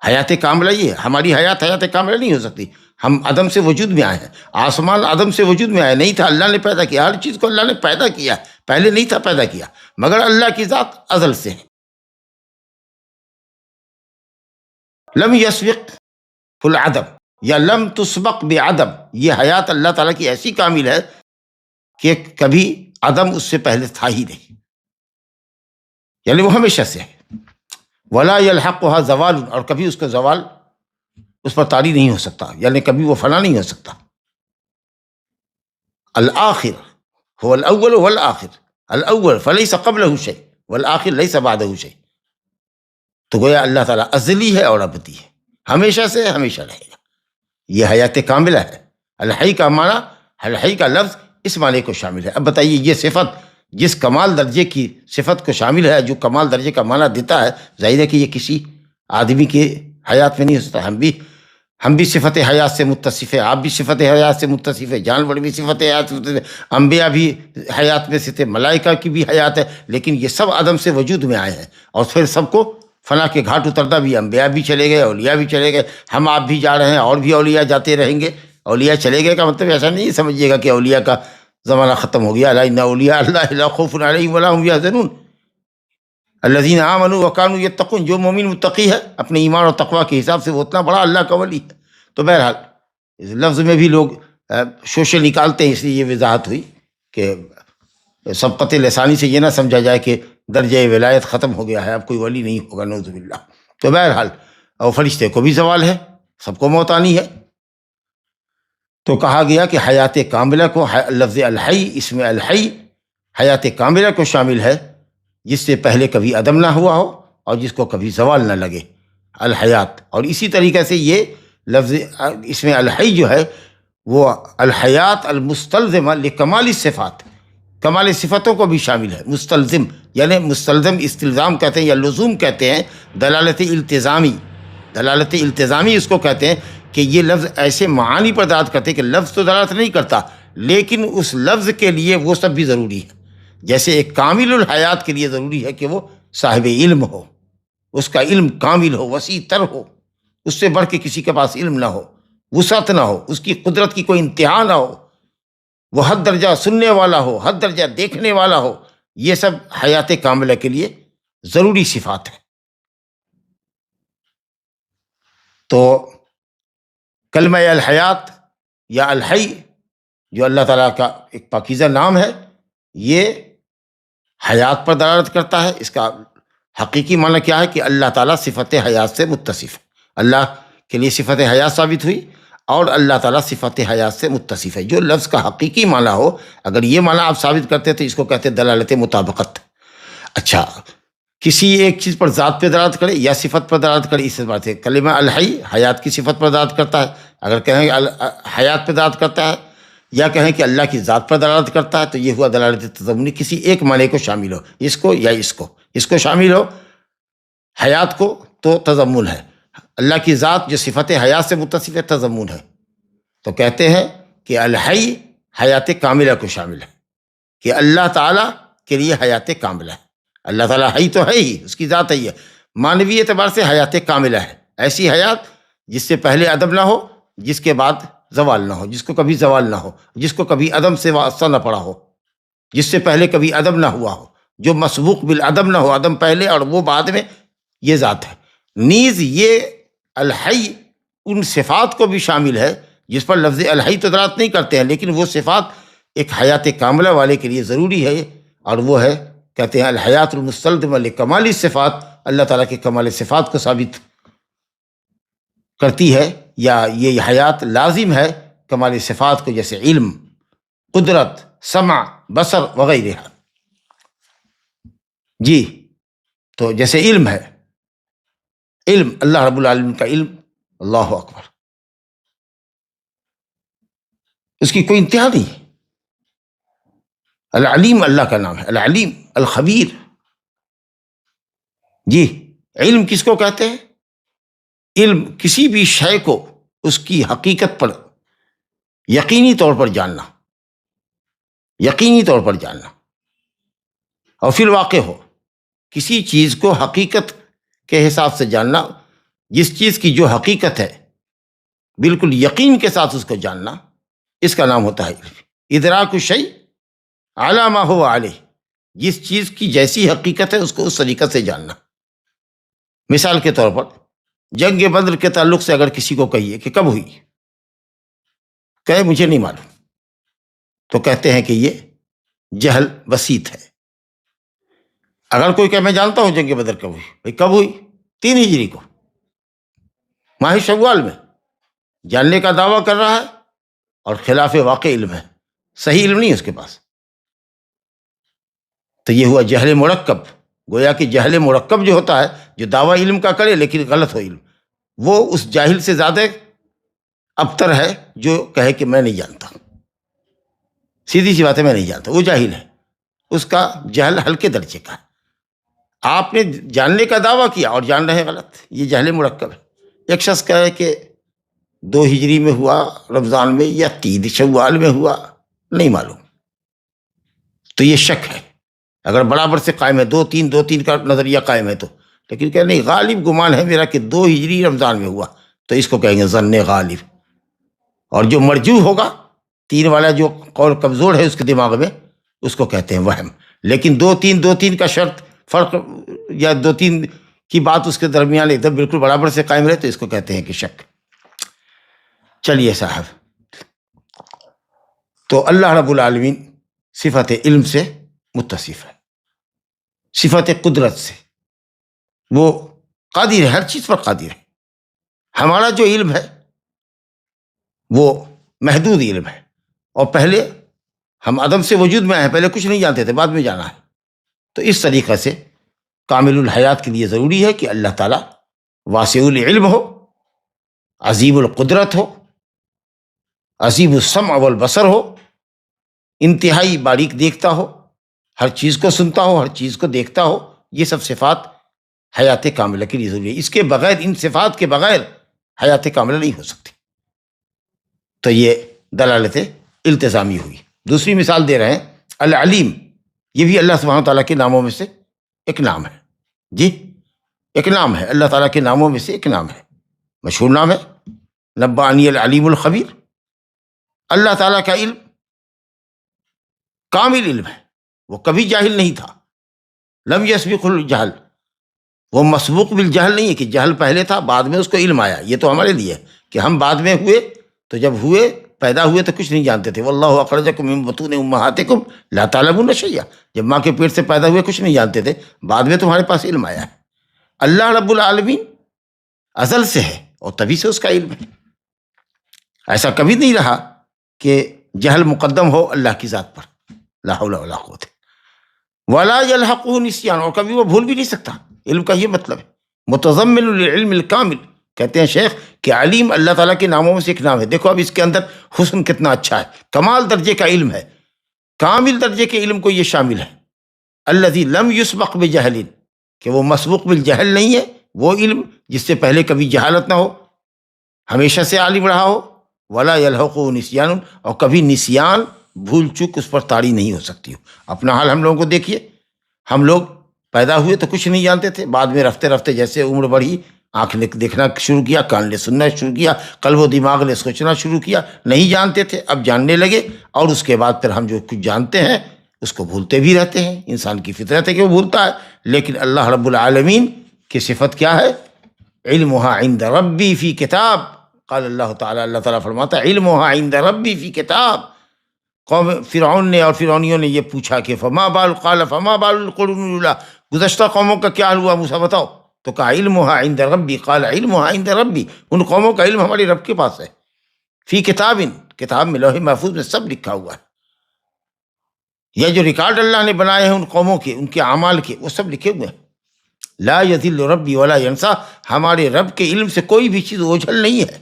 حیات کاملہ یہ، ہماری حیات کاملہ نہیں ہو سکتی. ہم عدم سے وجود میں آئے ہیں، آسمان عدم سے وجود میں آئے نہیں تھا، اللہ نے پیدا کیا. ہر چیز کو اللہ نے پیدا کیا، پہلے نہیں تھا پیدا کیا، مگر اللہ کی ذات ازل سے ہے. لم یسبق العدم یا لم تسبق بعدم، یہ حیات اللہ تعالیٰ کی ایسی کامل ہے کہ کبھی عدم اس سے پہلے تھا ہی نہیں، یعنی وہ ہمیشہ سے ہے. ولا یلحقها زوال، اور کبھی اس کا زوال اس پر طاری نہیں ہو سکتا، یعنی کبھی وہ فنا نہیں ہو سکتا. الآخر هو الاول والآخر، الاول فلیس قبلہ شیء والآخر لیس بعدہ شیء. تو گویا اللہ تعالیٰ ازلی ہے اور ابدی ہے، ہمیشہ سے ہمیشہ رہے گا. یہ حیات کاملہ ہے. الحی کا معنی، الحی کا لفظ اس معنی کو شامل ہے. اب بتائیے یہ صفت جس کمال درجے کی صفت کو شامل ہے، جو کمال درجے کا معنی دیتا ہے، ظاہر ہے کہ یہ کسی آدمی کے حیات میں نہیں ہو سکتا. ہم بھی ہم بھی صفت حیات سے متصف ہیں، آپ بھی صفت حیات سے متصف ہے، جانور بھی صفت حیات سے متصف ہے، انبیاء بھی حیات میں سے تھے، ملائکہ کی بھی حیات ہے، لیکن یہ سب عدم سے وجود میں آئے ہیں، اور پھر سب کو فنا کے گھاٹ اترتا بھی، انبیاء بھی چلے گئے، اولیاء بھی چلے گئے، ہم آپ بھی جا رہے ہیں، اور بھی اولیاء جاتے رہیں گے۔ اولیاء چلے گئے کا مطلب ایسا نہیں سمجھیے گا کہ اولیاء کا زمانہ ختم ہو گیا، الا ان اولیاء اللہ لا خوف علیہم ولا هم يحزنون الذین آمنوا وکانوا یتقون، جو مومن متقی ہے اپنے ایمان اور تقوی کے حساب سے وہ اتنا بڑا اللہ کا ولی ہے۔ تو بہرحال اس لفظ میں بھی لوگ شوشے نکالتے ہیں، اس لیے یہ وضاحت ہوئی کہ سبقت لسانی سے یہ نہ سمجھا جائے کہ درجہ ولایت ختم ہو گیا ہے، اب کوئی ولی نہیں ہوگا، نعوذ باللہ۔ تو بہرحال اور فرشتے کو بھی زوال ہے، سب کو موت آنی ہے۔ تو کہا گیا کہ حیات کاملہ کو، لفظ الحی، اس میں الحی حیات کاملہ کو شامل ہے، جس سے پہلے کبھی عدم نہ ہوا ہو اور جس کو کبھی زوال نہ لگے، الحیات۔ اور اسی طریقے سے یہ لفظ اس میں الحی جو ہے وہ الحیات المستلزمہ لکمال الصفات، کمال صفتوں کو بھی شامل ہے۔ مستلزم یعنی مستلزم استلزام کہتے ہیں یا لزوم کہتے ہیں، دلالت التزامی، دلالت التزامی اس کو کہتے ہیں کہ یہ لفظ ایسے معانی پر دلالت کرتے ہیں کہ لفظ تو دلالت نہیں کرتا لیکن اس لفظ کے لیے وہ سب بھی ضروری ہے۔ جیسے ایک کامل الحیات کے لیے ضروری ہے کہ وہ صاحب علم ہو، اس کا علم کامل ہو، وسیع تر ہو، اس سے بڑھ کے کسی کے پاس علم نہ ہو، وسعت نہ ہو، اس کی قدرت کی کوئی انتہا نہ ہو، وہ حد درجہ سننے والا ہو، حد درجہ دیکھنے والا ہو۔ یہ سب حیات کاملہ کے لیے ضروری صفات ہے۔ تو کلمہ الحیات یا الحی جو اللہ تعالیٰ کا ایک پاکیزہ نام ہے، یہ حیات پر دلالت کرتا ہے۔ اس کا حقیقی معنی کیا ہے کہ اللہ تعالیٰ صفت حیات سے متصف ہے، اللہ کے لیے صفت حیات ثابت ہوئی اور اللہ تعالیٰ صفت حیات سے متصف ہے۔ جو لفظ کا حقیقی معنی ہو، اگر یہ معنی آپ ثابت کرتے تو اس کو کہتے ہیں دلالت مطابقت۔ اچھا، کسی ایک چیز پر ذات پہ دلالت کرے یا صفت پر دلالت کرے، اس بات سے کلمہ الحی حیات کی صفت پر دلالت کرتا ہے، اگر کہیں حیات پہ دلالت کرتا ہے یا کہیں کہ اللہ کی ذات پر دلالت کرتا ہے تو یہ ہوا دلالت تضمنی، کسی ایک معنی کو شامل ہو، اس کو یا اس کو شامل ہو، حیات کو تو تضمن ہے، اللہ کی ذات جو صفت حیات سے متصف ہے تضمن ہے۔ تو کہتے ہیں کہ الحی حیات کاملہ کو شامل ہے، کہ اللہ تعالیٰ کے لیے حیات کاملہ ہے۔ اللہ تعالیٰ حی تو ہے ہی، اس کی ذات ہی ہے، معنوی اعتبار سے حیات کاملہ ہے، ایسی حیات جس سے پہلے عدم نہ ہو، جس کے بعد زوال نہ ہو، جس کو کبھی زوال نہ ہو، جس کو کبھی عدم سے واسطہ نہ پڑا ہو، جس سے پہلے کبھی عدم نہ ہوا ہو، جو مسبوق بالعدم نہ ہو، عدم پہلے اور وہ بعد میں، یہ ذات ہے۔ نیز یہ الحی ان صفات کو بھی شامل ہے جس پر لفظ الحی تو دلالت نہیں کرتے ہیں، لیکن وہ صفات ایک حیات کاملہ والے کے لیے ضروری ہے، اور وہ ہے کہتے ہیں الحیات المستلزمہ لکمال الصفات، اللہ تعالیٰ کے کمال صفات کو ثابت کرتی ہے، یا یہ حیات لازم ہے کمال صفات کو، جیسے علم، قدرت، سمع، بصر وغیرہ۔ جی، تو جیسے علم ہے، علم اللہ رب العالمین کا علم، اللہ اکبر، اس کی کوئی انتہا نہیں۔ العلیم اللہ کا نام ہے، العلیم، الخبیر۔ جی، علم کس کو کہتے ہیں؟ علم کسی بھی شے کو اس کی حقیقت پر یقینی طور پر جاننا، یقینی طور پر جاننا، اور پھر واقع ہو کسی چیز کو حقیقت کے حساب سے جاننا، جس چیز کی جو حقیقت ہے بالکل یقین کے ساتھ اس کو جاننا، اس کا نام ہوتا ہے علم۔ ادراک الشیء علی ما هو علیہ، جس چیز کی جیسی حقیقت ہے اس کو اس طریقے سے جاننا۔ مثال کے طور پر جنگ بدر کے تعلق سے اگر کسی کو کہیے کہ کب ہوئی، کہے مجھے نہیں معلوم، تو کہتے ہیں کہ یہ جہل بسیط ہے۔ اگر کوئی کہ میں جانتا ہوں جنگ بدر کب ہوئی، بھائی کب ہوئی؟ 3 ہجری کو، ماہ شوال میں، جاننے کا دعویٰ کر رہا ہے اور خلاف واقع علم ہے، صحیح علم نہیں ہے اس کے پاس، تو یہ ہوا جہل مرکب۔ گویا کہ جہل مرکب جو ہوتا ہے، جو دعویٰ علم کا کرے لیکن غلط ہو علم، وہ اس جاہل سے زیادہ ابتر ہے جو کہے کہ میں نہیں جانتا، سیدھی سی بات ہے، میں نہیں جانتا، وہ جاہل ہے، اس کا جہل ہلکے درجے کا ہے۔ آپ نے جاننے کا دعویٰ کیا اور جان رہے ہیں غلط، یہ جہل مرکب ہے۔ ایک شخص کہے کہ 2 ہجری میں ہوا رمضان میں یا 3 شوال میں ہوا، نہیں معلوم، تو یہ شک ہے۔ اگر برابر سے قائم ہے 2-3 کا نظریہ قائم ہے تو، لیکن کہ نہیں، غالب گمان ہے میرا کہ 2 ہجری رمضان میں ہوا، تو اس کو کہیں گے ظن غالب۔ اور جو مرجوح ہوگا، 3 والا جو قول کمزور ہے اس کے دماغ میں، اس کو کہتے ہیں وہم۔ لیکن 2-3 کا شرط فرق یا 2-3 کی بات اس کے درمیان ایک دم بالکل برابر سے قائم رہے تو اس کو کہتے ہیں کہ شک۔ چلیے صاحب، تو اللہ رب العالمین صفت علم سے متصف ہے، صفت قدرت سے، وہ قادر ہے، ہر چیز پر قادر ہے۔ ہمارا جو علم ہے وہ محدود علم ہے، اور پہلے ہم عدم سے وجود میں آئے ہیں، پہلے کچھ نہیں جانتے تھے، بعد میں جانا ہے۔ تو اس طریقے سے کامل الحیات کے لیے ضروری ہے کہ اللہ تعالیٰ واسع العلم ہو، عظیم القدرت ہو، عظیم السمع والبصر ہو، انتہائی باریک دیکھتا ہو، ہر چیز کو سنتا ہو، ہر چیز کو دیکھتا ہو۔ یہ سب صفات حیات کاملہ کے لیے ضروری ہے، اس کے بغیر، ان صفات کے بغیر حیات کاملہ نہیں ہو سکتی۔ تو یہ دلالت التزامی ہوئی۔ دوسری مثال دے رہے ہیں، العلیم، یہ بھی اللہ سبحانہ تعالیٰ کے ناموں میں سے ایک نام ہے، جی ایک نام ہے، اللہ تعالیٰ کے ناموں میں سے ایک نام ہے، مشہور نام ہے، نبانی العلیم الخبیر۔ اللہ تعالیٰ کا علم کامل علم ہے، وہ کبھی جاہل نہیں تھا، لم یسبق الجہل، وہ مسبوق بالجہل نہیں ہے کہ جہل پہلے تھا بعد میں اس کو علم آیا۔ یہ تو ہمارے لیے ہے کہ ہم بعد میں ہوئے، تو جب ہوئے، پیدا ہوئے تو کچھ نہیں جانتے تھے۔ واللہ اخرجکم من بطون امہاتکم لا تعلمون شیئا، جب ماں کے پیٹ سے پیدا ہوئے کچھ نہیں جانتے تھے، بعد میں تمہارے پاس علم آیا ہے۔ اللہ رب العالمین ازل سے ہے اور تبھی سے اس کا علم ہے، ایسا کبھی نہیں رہا کہ جہل مقدم ہو اللہ کی ذات پر، لا حول ولا قوت ولا یلحقہ نسیان، اور کبھی وہ بھول بھی نہیں سکتا۔ علم کا یہ مطلب ہے، متضمن للعلم الکامل۔ کہتے ہیں شیخ کہ علیم اللہ تعالیٰ کے ناموں میں سے ایک نام ہے۔ دیکھو اب اس کے اندر حسن کتنا اچھا ہے، کمال درجے کا علم ہے، کامل درجے کے علم کو یہ شامل ہے۔ الذی لم یسبق بجہل، کہ وہ مسبوق بالجہل نہیں ہے، وہ علم جس سے پہلے کبھی جہالت نہ ہو، ہمیشہ سے عالم رہا ہو، ولا یلحقہ نسیان، اور کبھی نسیان، بھول چوک اس پر طاری نہیں ہو سکتی ہو۔ اپنا حال ہم لوگوں کو دیکھیے، ہم لوگ پیدا ہوئے تو کچھ نہیں جانتے تھے، بعد میں رفتے رفتے جیسے عمر بڑھی، آنکھ نے دیکھنا شروع کیا، کان نے سننا شروع کیا، قلب و دماغ نے سوچنا شروع کیا، نہیں جانتے تھے، اب جاننے لگے، اور اس کے بعد پھر ہم جو کچھ جانتے ہیں اس کو بھولتے بھی رہتے ہیں۔ انسان کی فطرت ہے کہ وہ بھولتا ہے، لیکن اللہ رب العالمین کی صفت کیا ہے؟ علمھا عند ربی فی کتاب، قال اللہ تعالیٰ، اللہ تعالیٰ فرماتا ہے علمھا عند ربی فی کتاب۔ قوم فرعون نے اور فرعونیوں نے یہ پوچھا کہ فما بال، قال فما بال القرون الاولیٰ، گزشتہ قوموں کا کیا حال ہوا موسیٰ بتاؤ؟ تو کہا علمھا عند ربی، قال علمھا عند ربی، ان قوموں کا علم ہمارے رب کے پاس ہے، فی کتاب، کتاب میں لوح محفوظ میں سب لکھا ہوا ہے۔ یہ جو ریکارڈ اللہ نے بنائے ہیں ان قوموں کے، ان کے اعمال کے، وہ سب لکھے ہوئے ہیں۔ لا یضل ربی ولا ینسیٰ، ہمارے رب کے علم سے کوئی بھی چیز اوجھل نہیں ہے،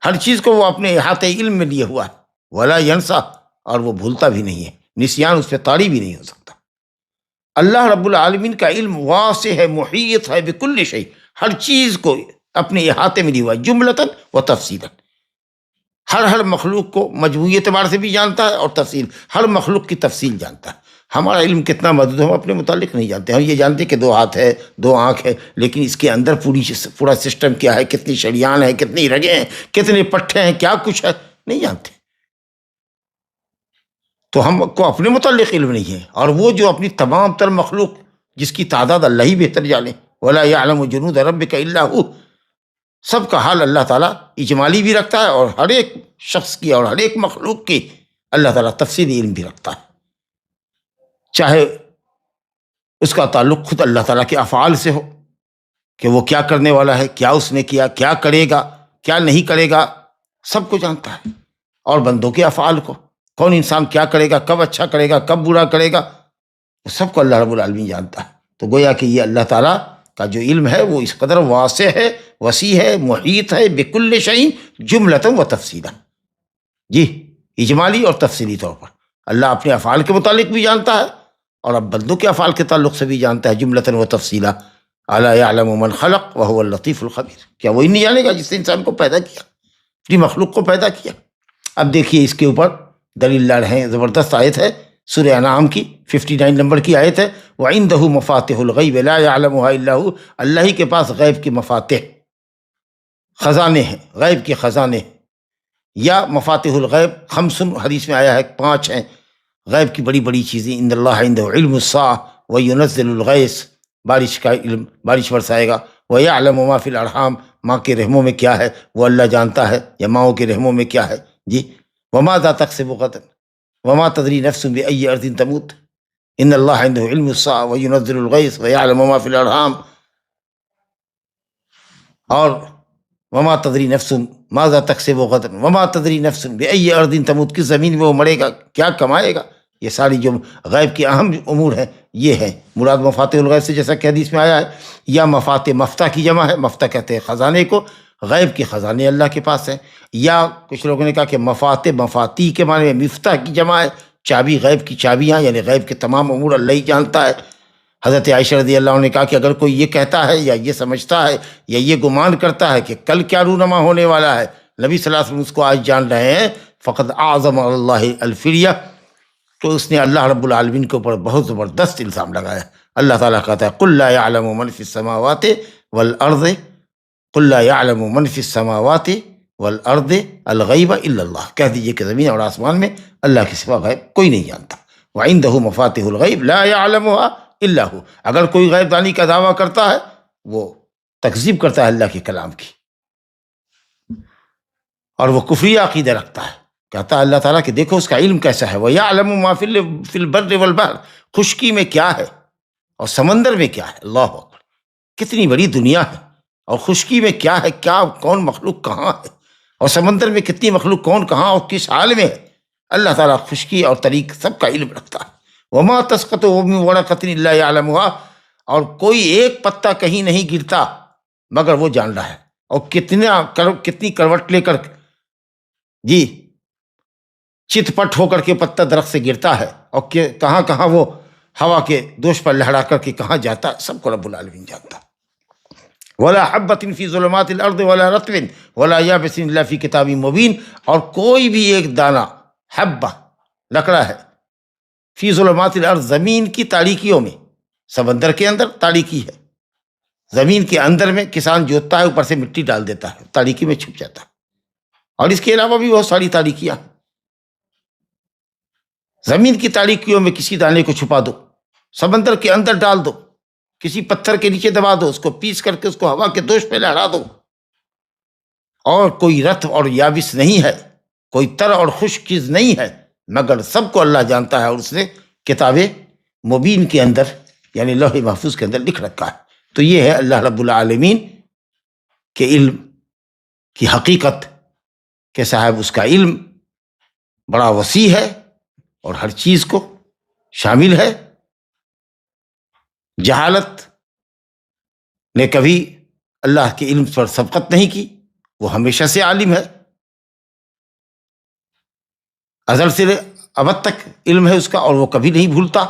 ہر چیز کو وہ اپنے احاطے علم میں لیے ہوا ہے۔ ولا ینسیٰ، اور وہ بھولتا بھی نہیں ہے، نسیان اس پہ طاری بھی نہیں ہو سکتا۔ اللہ رب العالمین کا علم واسع ہے، محیط ہے بکل شیء، ہر چیز کو اپنے احاطے میں لیا ہوا ہے، جملتاً و تفصیلاً، ہر مخلوق کو مجموعی اعتبار سے بھی جانتا ہے، اور تفصیل، ہر مخلوق کی تفصیل جانتا ہے۔ ہمارا علم کتنا محدود ہے، ہم اپنے متعلق نہیں جانتے، ہم یہ جانتے کہ 2 ہاتھ ہے، 2 آنکھ ہے، لیکن اس کے اندر پورا سسٹم کیا ہے، کتنی شریان ہے، کتنی رگیں ہیں، کتنے پٹھے ہیں، کیا کچھ ہے، نہیں جانتے۔ تو ہم کو اپنے متعلق علم نہیں ہے، اور وہ جو اپنی تمام تر مخلوق جس کی تعداد اللہ ہی بہتر جانے، ولا یعلم جنود ربک الا ہو، سب کا حال اللہ تعالیٰ اجمالی بھی رکھتا ہے، اور ہر ایک شخص کی اور ہر ایک مخلوق کی اللہ تعالیٰ تفصیلی علم بھی رکھتا ہے، چاہے اس کا تعلق خود اللہ تعالیٰ کے افعال سے ہو کہ وہ کیا کرنے والا ہے، کیا اس نے کیا، کیا کرے گا، کیا نہیں کرے گا، سب کو جانتا ہے، اور بندوں کے افعال کو، کون انسان کیا کرے گا، کب اچھا کرے گا، کب برا کرے گا، سب کو اللہ رب العالمین جانتا ہے۔ تو گویا کہ یہ اللہ تعالیٰ کا جو علم ہے وہ اس قدر واسع ہے، وسیع ہے، محیط ہے بکل شیء جملۃ و تفصیلا، جی اجمالی اور تفصیلی طور پر۔ اللہ اپنے افعال کے متعلق بھی جانتا ہے، اور اب بندوں کے افعال کے تعلق سے بھی جانتا ہے، جملۃ و تفصیلا۔ الا یعلم من خلق وهو اللطیف الخبیر، کیا وہی نہیں جانے گا جس نے انسان کو پیدا کیا، اپنی مخلوق کو پیدا کیا؟ اب دیکھیے اس کے اوپر دلیل لا رہے ہیں، زبردست آیت ہے سورہ انعام کی 59 نمبر کی آیت ہے، وعنده مفاتح الغیب لا يعلمها الا هو، اللہ ہی کے پاس غیب کے مفاتح خزانے ہیں، غیب کے خزانے ہیں، یا مفاتح الغیب خمس، حدیث میں آیا ہے 5 ہیں غیب کی بڑی بڑی چیزیں، ان اللہ عنده علم الساعة وینزل الغیث، بارش کا علم، بارش برسائے گا، ویعلم ما فی الارحام، ماں کے رحموں میں کیا ہے وہ اللہ جانتا ہے، یا ماؤں کے رحموں میں کیا ہے جی، وماذا تکسب غدا وما تدری نفس بأی ارض تموت، ان اللہ عنده علم الساعة وینزل الغیث ویعلم ما فی الارحام، اور وما تدری نفس ماذا تکسب غدا وما تدری نفس بأی ارض تموت، کس زمین میں وہ مرے گا، کیا کمائے گا، یہ ساری جو غیب کی اہم امور ہیں یہ ہیں مراد مفاتح الغیب سے، جیسا کہ حدیث میں آیا ہے، یا مفاتح، مفتح کی جمع ہے، مفتح کہتے ہیں خزانے کو، غیب کے خزانے اللہ کے پاس ہیں، یا کچھ لوگوں نے کہا کہ مفاتح، مفاتیح کے معنی میں مفتاح کی جمع ہے، چابی، غیب کی چابیاں، یعنی غیب کے تمام امور اللہ ہی جانتا ہے۔ حضرت عائشہ رضی اللہ عنہ نے کہا کہ اگر کوئی یہ کہتا ہے یا یہ سمجھتا ہے یا یہ گمان کرتا ہے کہ کل کیا رونما ہونے والا ہے، نبی صلی اللہ علیہ وسلم اس کو آج جان رہے ہیں، فقد اعظم اللہ الفریہ، تو اس نے اللہ رب العالمین کے اوپر بہت زبردست الزام لگایا۔ اللہ تعالیٰ کہتا ہے قل لا يعلم من في السماوات والارض، قل لا يعلم من في السماوات والارض الغیب الا اللہ، کہہ دیجئے کہ زمین اور آسمان میں اللہ کے سوا غیب کوئی نہیں جانتا، وعنده مفاتح الغیب لا يعلمها الا هو، اگر کوئی غیب دانی کا دعویٰ کرتا ہے وہ تکذیب کرتا ہے اللہ کے کلام کی، اور وہ کفری عقیدہ رکھتا ہے، کہتا ہے اللہ تعالیٰ کہ دیکھو اس کا علم کیسا ہے، وَيَعْلَمُ مَا فِي الْبَرِّ وَالْبَحْرِ، خشکی میں کیا ہے اور سمندر میں کیا ہے، اللہ اکبر، کتنی بڑی دنیا ہے، اور خشکی میں کیا ہے، کیا کون مخلوق کہاں ہے، اور سمندر میں کتنی مخلوق کون کہاں اور کس حال میں ہے، اللہ تعالیٰ خشکی اور طریق سب کا علم رکھتا ہے۔ وَمَا تَسْقَطُ مِن وَرَقَةٍ إِلَّا يَعْلَمُهَا، اور کوئی ایک پتا کہیں نہیں گرتا مگر وہ جان رہا ہے، اور کتنی کروٹ لے کر جی چت پٹ ہو کر کے پتا درخت سے گرتا ہے، اور کہاں کہاں وہ ہوا کے دوش پر لہرا کر کے کہاں جاتا ہے، سب کو رب العالمین جانتا ہے۔ ولا حبۃ فی ظلمات الارض ولا رطب ولا یابس الا فی کتاب مبین، اور کوئی بھی ایک دانہ، حبہ لکڑا ہے، فی ظلمات الارض، زمین کی تاریکیوں میں، سمندر کے اندر تاریکی ہے، زمین کے اندر میں کسان جوتتا ہے، اوپر سے مٹی ڈال دیتا ہے، تاریکی میں چھپ جاتا ہے، اور اس کے علاوہ بھی بہت ساری تاریکیاں ہیں۔ زمین کی تاریکیوں میں کسی دانے کو چھپا دو، سمندر کے اندر ڈال دو، کسی پتھر کے نیچے دبا دو، اس کو پیس کر کے اس کو ہوا کے دوش پہ لہرا دو، اور کوئی رطب اور یابس نہیں ہے، کوئی تر اور خشک چیز نہیں ہے، مگر سب کو اللہ جانتا ہے، اور اس نے کتاب مبین کے اندر یعنی لوح محفوظ کے اندر لکھ رکھا ہے۔ تو یہ ہے اللہ رب العالمین کے علم کی حقیقت کہ صاحب اس کا علم بڑا وسیع ہے اور ہر چیز کو شامل ہے۔ جہالت نے کبھی اللہ کے علم پر سبقت نہیں کی، وہ ہمیشہ سے عالم ہے، ازل سے ابد تک علم ہے اس کا، اور وہ کبھی نہیں بھولتا۔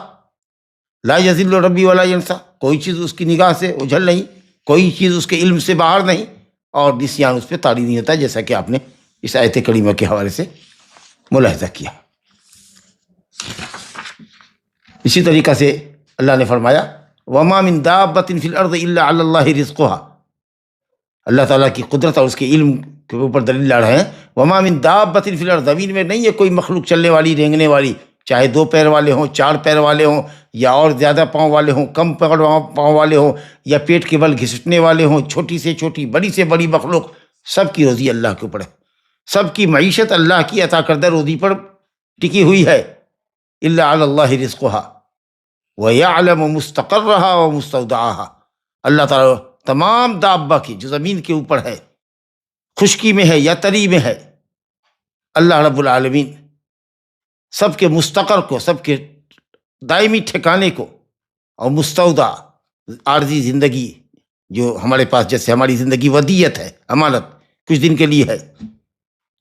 لا یضل ربی ولا ینسا، کوئی چیز اس کی نگاہ سے اوجھل نہیں، کوئی چیز اس کے علم سے باہر نہیں، اور نسیان اس پہ طاری نہیں ہوتا، جیسا کہ آپ نے اس آیت کریمہ کے حوالے سے ملاحظہ کیا۔ اسی طریقہ سے اللہ نے فرمایا وَمَا مِن دَابَّةٍ فِي الْأَرْضِ إِلَّا عَلَى اللَّهِ رِزْقُهَا، اللہ تعالیٰ کی قدرت اور اس کے علم کے اوپر دلیل لا رہے ہیں۔ وَمَا مِن دَابَّةٍ فِي الْأَرْضِ، زمین میں نہیں ہے کوئی مخلوق چلنے والی، رینگنے والی، چاہے 2 پیر والے ہوں، 4 پیر والے ہوں، یا اور زیادہ پاؤں والے ہوں، کم پاؤں والے ہوں، یا پیٹ کے بل گھسٹنے والے ہوں، چھوٹی سے چھوٹی، بڑی سے بڑی مخلوق، سب کی روزی اللہ کے اوپر ہے، سب کی معیشت اللہ کی عطا کردہ روزی پر ٹکی ہوئی ہے۔ إِلَّا عَلَى اللَّهِ رِزْقُهَا وَيَعْلَمُ مُسْتَقَرَّهَا وَمُسْتَوْدَعَهَا، اللہ تعالیٰ تمام دابہ کی جو زمین کے اوپر ہے، خشکی میں ہے یا تری میں ہے، اللہ رب العالمین سب کے مستقر کو، سب کے دائمی ٹھکانے کو، اور مستودع عارضی زندگی جو ہمارے پاس، جیسے ہماری زندگی ودیعت ہے، امانت کچھ دن کے لیے ہے،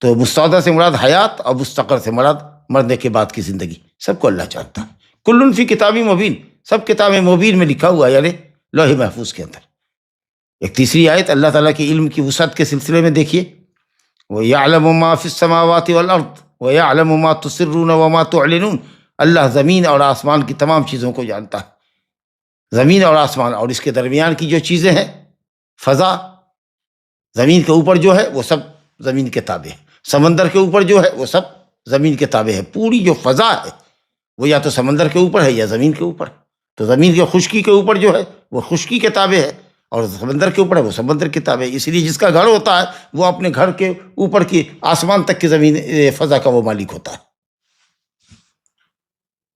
تو مستودع سے مراد حیات، اور مستقر سے مراد مرنے کے بعد کی زندگی، سب کو اللہ چاہتا ہے۔ کل فی کتاب مبین، سب کتاب مبین میں لکھا ہوا ہے، یعنی لوح محفوظ کے اندر۔ ایک تیسری آیت اللہ تعالیٰ کے علم کی وسعت کے سلسلے میں دیکھیے، وَيَعْلَمُ مَا فِي السَّمَاوَاتِ وَالْأَرْضِ وَيَعْلَمُ مَا تُسِرُّونَ وَمَا تُعْلِنُونَ۔ اللہ زمین اور آسمان کی تمام چیزوں کو جانتا ہے، زمین اور آسمان اور اس کے درمیان کی جو چیزیں ہیں، فضا، زمین کے اوپر جو ہے وہ سب زمین کے تابع ہے، سمندر کے اوپر جو ہے وہ سب زمین کے تابع ہے۔ پوری جو فضا ہے وہ یا تو سمندر کے اوپر ہے یا زمین کے اوپر، تو زمین کے خشکی کے اوپر جو ہے وہ خشکی کے تابع ہے، اور سمندر کے اوپر ہے وہ سمندر کے تابع ہے۔ اس لیے جس کا گھر ہوتا ہے وہ اپنے گھر کے اوپر کی آسمان تک کی زمین فضا کا وہ مالک ہوتا ہے۔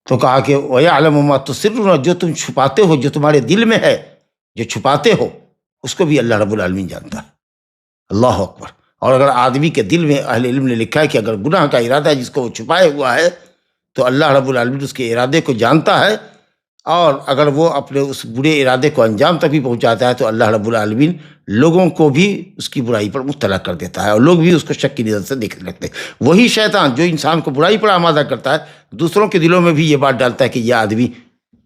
تو کہا کہ وَيَعْلَمُ مَا تُسِرُّونَ، جو تم چھپاتے ہو، جو تمہارے دل میں ہے، جو چھپاتے ہو، اس کو بھی اللہ رب العالمین جانتا ہے۔ اللہ اکبر۔ اور اگر آدمی کے دل میں، اہل علم نے لکھا ہے کہ اگر گناہ کا ارادہ ہے جس کو وہ چھپائے ہوا ہے، تو اللہ رب العالمین اس کے ارادے کو جانتا ہے، اور اگر وہ اپنے اس برے ارادے کو انجام تک بھی پہنچاتا ہے تو اللہ رب العالمین لوگوں کو بھی اس کی برائی پر مطلع کر دیتا ہے، اور لوگ بھی اس کو شک کی نظر سے دیکھنے لگتے ہیں۔ وہی شیطان جو انسان کو برائی پر آمادہ کرتا ہے، دوسروں کے دلوں میں بھی یہ بات ڈالتا ہے کہ یہ آدمی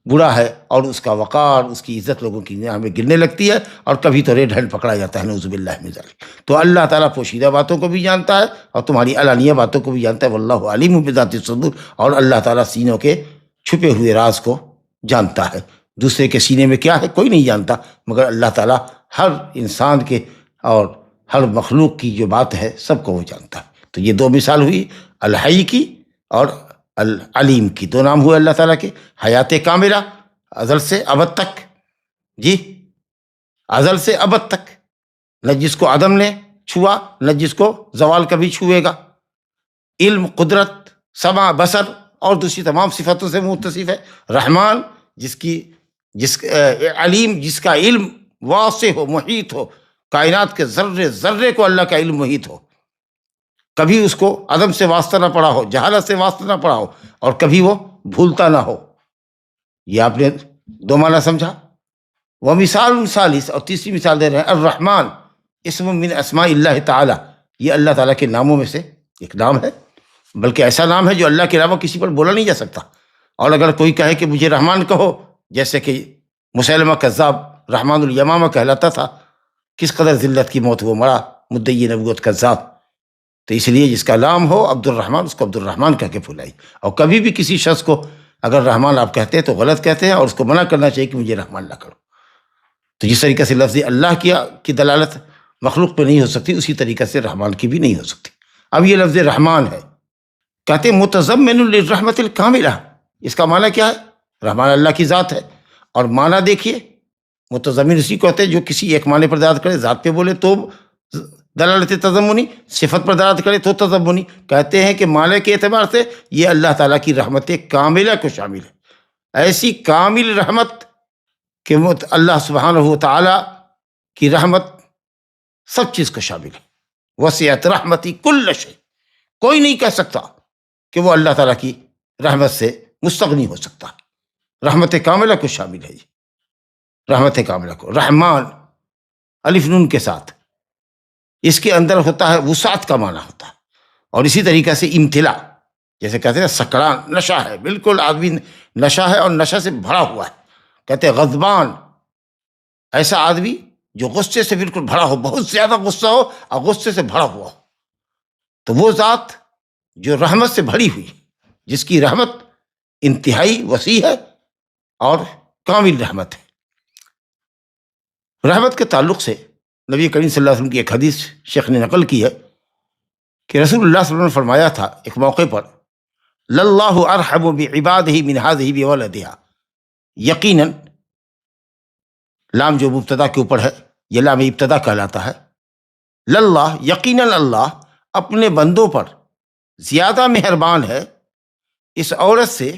برا ہے، اور اس کا وقار، اس کی عزت لوگوں کی نگاہ میں گرنے لگتی ہے، اور کبھی تو ریڈ ہینڈ پکڑا جاتا ہے، نعوذ باللہ من ذالک۔ تو اللہ تعالیٰ پوشیدہ باتوں کو بھی جانتا ہے اور تمہاری علانیہ باتوں کو بھی جانتا ہے، واللہ علیم بذات الصدور، اور اللہ تعالیٰ سینوں کے چھپے ہوئے راز کو جانتا ہے۔ دوسرے کے سینے میں کیا ہے کوئی نہیں جانتا، مگر اللہ تعالیٰ ہر انسان کے اور ہر مخلوق کی جو بات ہے سب کو وہ جانتا ہے۔ تو یہ دو مثال ہوئی، الحی کی اور العلیم کی، دو نام ہوئے اللہ تعالیٰ کے۔ حیات کاملہ، ازل سے ابد تک، جی ازل سے ابد تک، نہ جس کو عدم نے چھوا نہ جس کو زوال کبھی چھوئے گا۔ علم، قدرت، سمع، بصر اور دوسری تمام صفاتوں سے متصف ہے۔ رحمان، علیم، جس کا علم واسع ہو، محیط ہو، کائنات کے ذرے ذرے کو اللہ کا علم محیط ہو، کبھی اس کو عدم سے واسطہ نہ پڑا ہو، جہالت سے واسطہ نہ پڑا ہو، اور کبھی وہ بھولتا نہ ہو۔ یہ آپ نے دو معنی سمجھا۔ ومثال ثالث، اور تیسری مثال دے رہے ہیں، الرحمن اسم من اسماء اللہ تعالی، یہ اللہ تعالیٰ کے ناموں میں سے ایک نام ہے، بلکہ ایسا نام ہے جو اللہ کے علاوہ کسی پر بولا نہیں جا سکتا۔ اور اگر کوئی کہے کہ مجھے رحمان کہو، جیسے کہ مسیلمہ کذاب رحمان الیمامہ کہلاتا تھا، کس قدر ذلت کی موت وہ مرا، مدعی نبوت کذاب۔ تو اس لیے جس کا نام ہو عبد الرحمن، اس کو عبد الرحمن کہہ کے پھلائی۔ اور کبھی بھی کسی شخص کو اگر رحمان آپ کہتے ہیں تو غلط کہتے ہیں، اور اس کو منع کرنا چاہیے کہ مجھے رحمان نہ کرو۔ تو جس طریقے سے لفظ اللہ کی دلالت مخلوق پہ نہیں ہو سکتی، اسی طریقے سے رحمان کی بھی نہیں ہو سکتی۔ اب یہ لفظ رحمان ہے، کہتے ہیں متضمن للرحمت الکاملہ، اس کا معنی کیا ہے؟ رحمان اللہ کی ذات ہے، اور معنی دیکھیے، متضمن اسی کو کہتے ہیں جو کسی ایک معنی پر دلالت کرے، ذات پہ بولے تو دلالت تضمنی، صفت پر دلالت کرے تو تضمنی۔ کہتے ہیں کہ معنی کے اعتبار سے یہ اللہ تعالیٰ کی رحمت کاملہ کو شامل ہے، ایسی کامل رحمت کہ اللہ سبحانہ و تعالیٰ کی رحمت سب چیز کو شامل ہے۔ وسعت رحمتی کل شیء، کوئی نہیں کہہ سکتا کہ وہ اللہ تعالیٰ کی رحمت سے مستغنی ہو سکتا۔ رحمت کاملہ کو شامل ہے جی، رحمت کاملہ کو۔ رحمان الف نون کے ساتھ، اس کے اندر ہوتا ہے وسعت کا معنی ہوتا ہے، اور اسی طریقے سے امتلا، جیسے کہتے ہیں سکران، نشہ ہے، بالکل آدمی نشہ ہے اور نشہ سے بھرا ہوا ہے۔ کہتے ہیں غضبان، ایسا آدمی جو غصے سے بالکل بھرا ہو، بہت زیادہ غصہ ہو اور غصے سے بھرا ہوا ہو۔ تو وہ ذات جو رحمت سے بھری ہوئی، جس کی رحمت انتہائی وسیع ہے اور کامل رحمت ہے۔ رحمت کے تعلق سے نبی کریم صلی اللہ علیہ وسلم کی ایک حدیث شیخ نے نقل کی ہے کہ رسول اللہ صلی اللہ علیہ وسلم نے فرمایا تھا ایک موقع پر، للہ ارحم بعبادہ من ہذہ بولدہا، یقیناً لام جو مبتدا کے اوپر ہے یہ لام ابتدا کہلاتا ہے۔ للہ، یقیناً اللہ اپنے بندوں پر زیادہ مہربان ہے اس عورت سے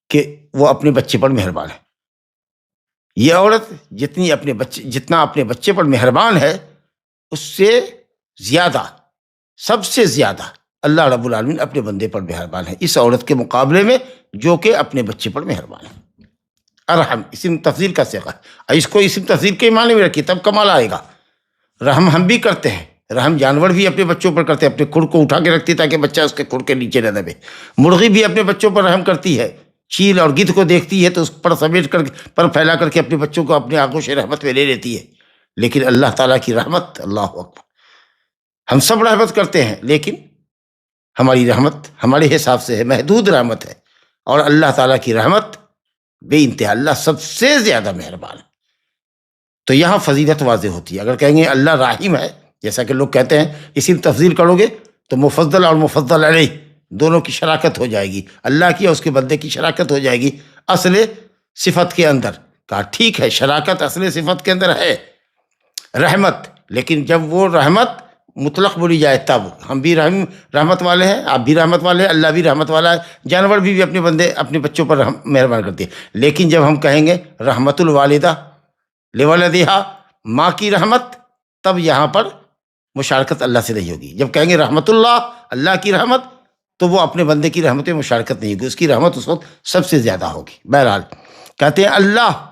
کہ وہ اپنے بچے پر مہربان ہے۔ یہ عورت جتنا اپنے بچے پر مہربان ہے، اس سے زیادہ، سب سے زیادہ اللہ رب العالمین اپنے بندے پر مہربان ہے اس عورت کے مقابلے میں جو کہ اپنے بچے پر مہربان ہے۔ ارحم اسم تفضیل کا صیغہ ہے، اس کو اسم تفضیل کے معنی میں رکھیے تب کمال آئے گا۔ رحم ہم بھی کرتے ہیں، رحم جانور بھی اپنے بچوں پر کرتے ہیں، اپنے کھر کو اٹھا کے رکھتی تاکہ بچہ اس کے کھر کے نیچے نہ دبے۔ مرغی بھی اپنے بچوں پر رحم کرتی ہے، چیل اور گدھ کو دیکھتی ہے تو اس پر سمیٹ کر پر پھیلا کر کے اپنے بچوں کو اپنے آنکھوں سے رحمت میں لے لیتی ہے. لیکن اللہ تعالیٰ کی رحمت، اللہ اکبر، ہم سب رحمت کرتے ہیں لیکن ہماری رحمت ہمارے حساب سے ہے، محدود رحمت ہے. اور اللہ تعالیٰ کی رحمت بے انتہا، اللہ سب سے زیادہ مہربان ہے. تو یہاں فضیلت واضح ہوتی ہے. اگر کہیں گے اللہ رحیم ہے، جیسا کہ لوگ کہتے ہیں، اسی میں تفضیل کرو گے تو مفضل اور مفضل علیہ دونوں کی شراکت ہو جائے گی، اللہ کی اور اس کے بندے کی شراکت ہو جائے گی اصل صفت کے اندر. کہا ٹھیک ہے، شراکت اصل صفت کے اندر ہے رحمت، لیکن جب وہ رحمت مطلق بولی جائے تب ہم بھی رحمت والے ہیں، آپ بھی رحمت والے ہیں، اللہ بھی رحمت والا ہے، جانور بھی اپنے بندے اپنے بچوں پر مہربان کرتے ہیں. لیکن جب ہم کہیں گے رحمت الوالدہ لولدہا، ماں کی رحمت، تب یہاں پر مشارکت اللہ سے نہیں ہوگی. جب کہیں گے رحمت اللہ، اللہ کی رحمت، تو وہ اپنے بندے کی رحمت میں مشارکت نہیں ہوگی، اس کی رحمت اس وقت سب سے زیادہ ہوگی. بہرحال کہتے ہیں اللہ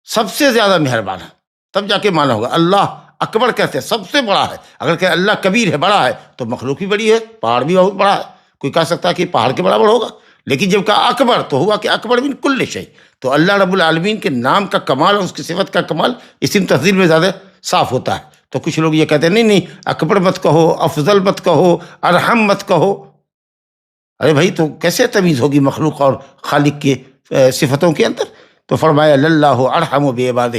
سب سے زیادہ مہربان ہے، تب جا کے مانا ہوگا. اللہ اکبر کہتے ہیں سب سے بڑا ہے. اگر کہ اللہ کبیر ہے، بڑا ہے، تو مخلوق بھی بڑی ہے، پہاڑ بھی بہت بڑا ہے. کوئی کہہ سکتا ہے کہ پہاڑ کے برابر ہوگا، لیکن جب کہا اکبر تو ہوا کہ اکبر من کل شیء. تو اللہ رب العالمین کے نام کا کمال اور اس کی صفت کا کمال اسم تفضیل میں زیادہ صاف ہوتا ہے. تو کچھ لوگ یہ کہتے ہیں نہیں اکبر مت کہو، افضل مت کہو، ارحم مت کہو. ارے بھائی تو کیسے تمیز ہوگی مخلوق اور خالق کے صفتوں کے اندر؟ تو فرمایا للہ ارحم بعبادہ،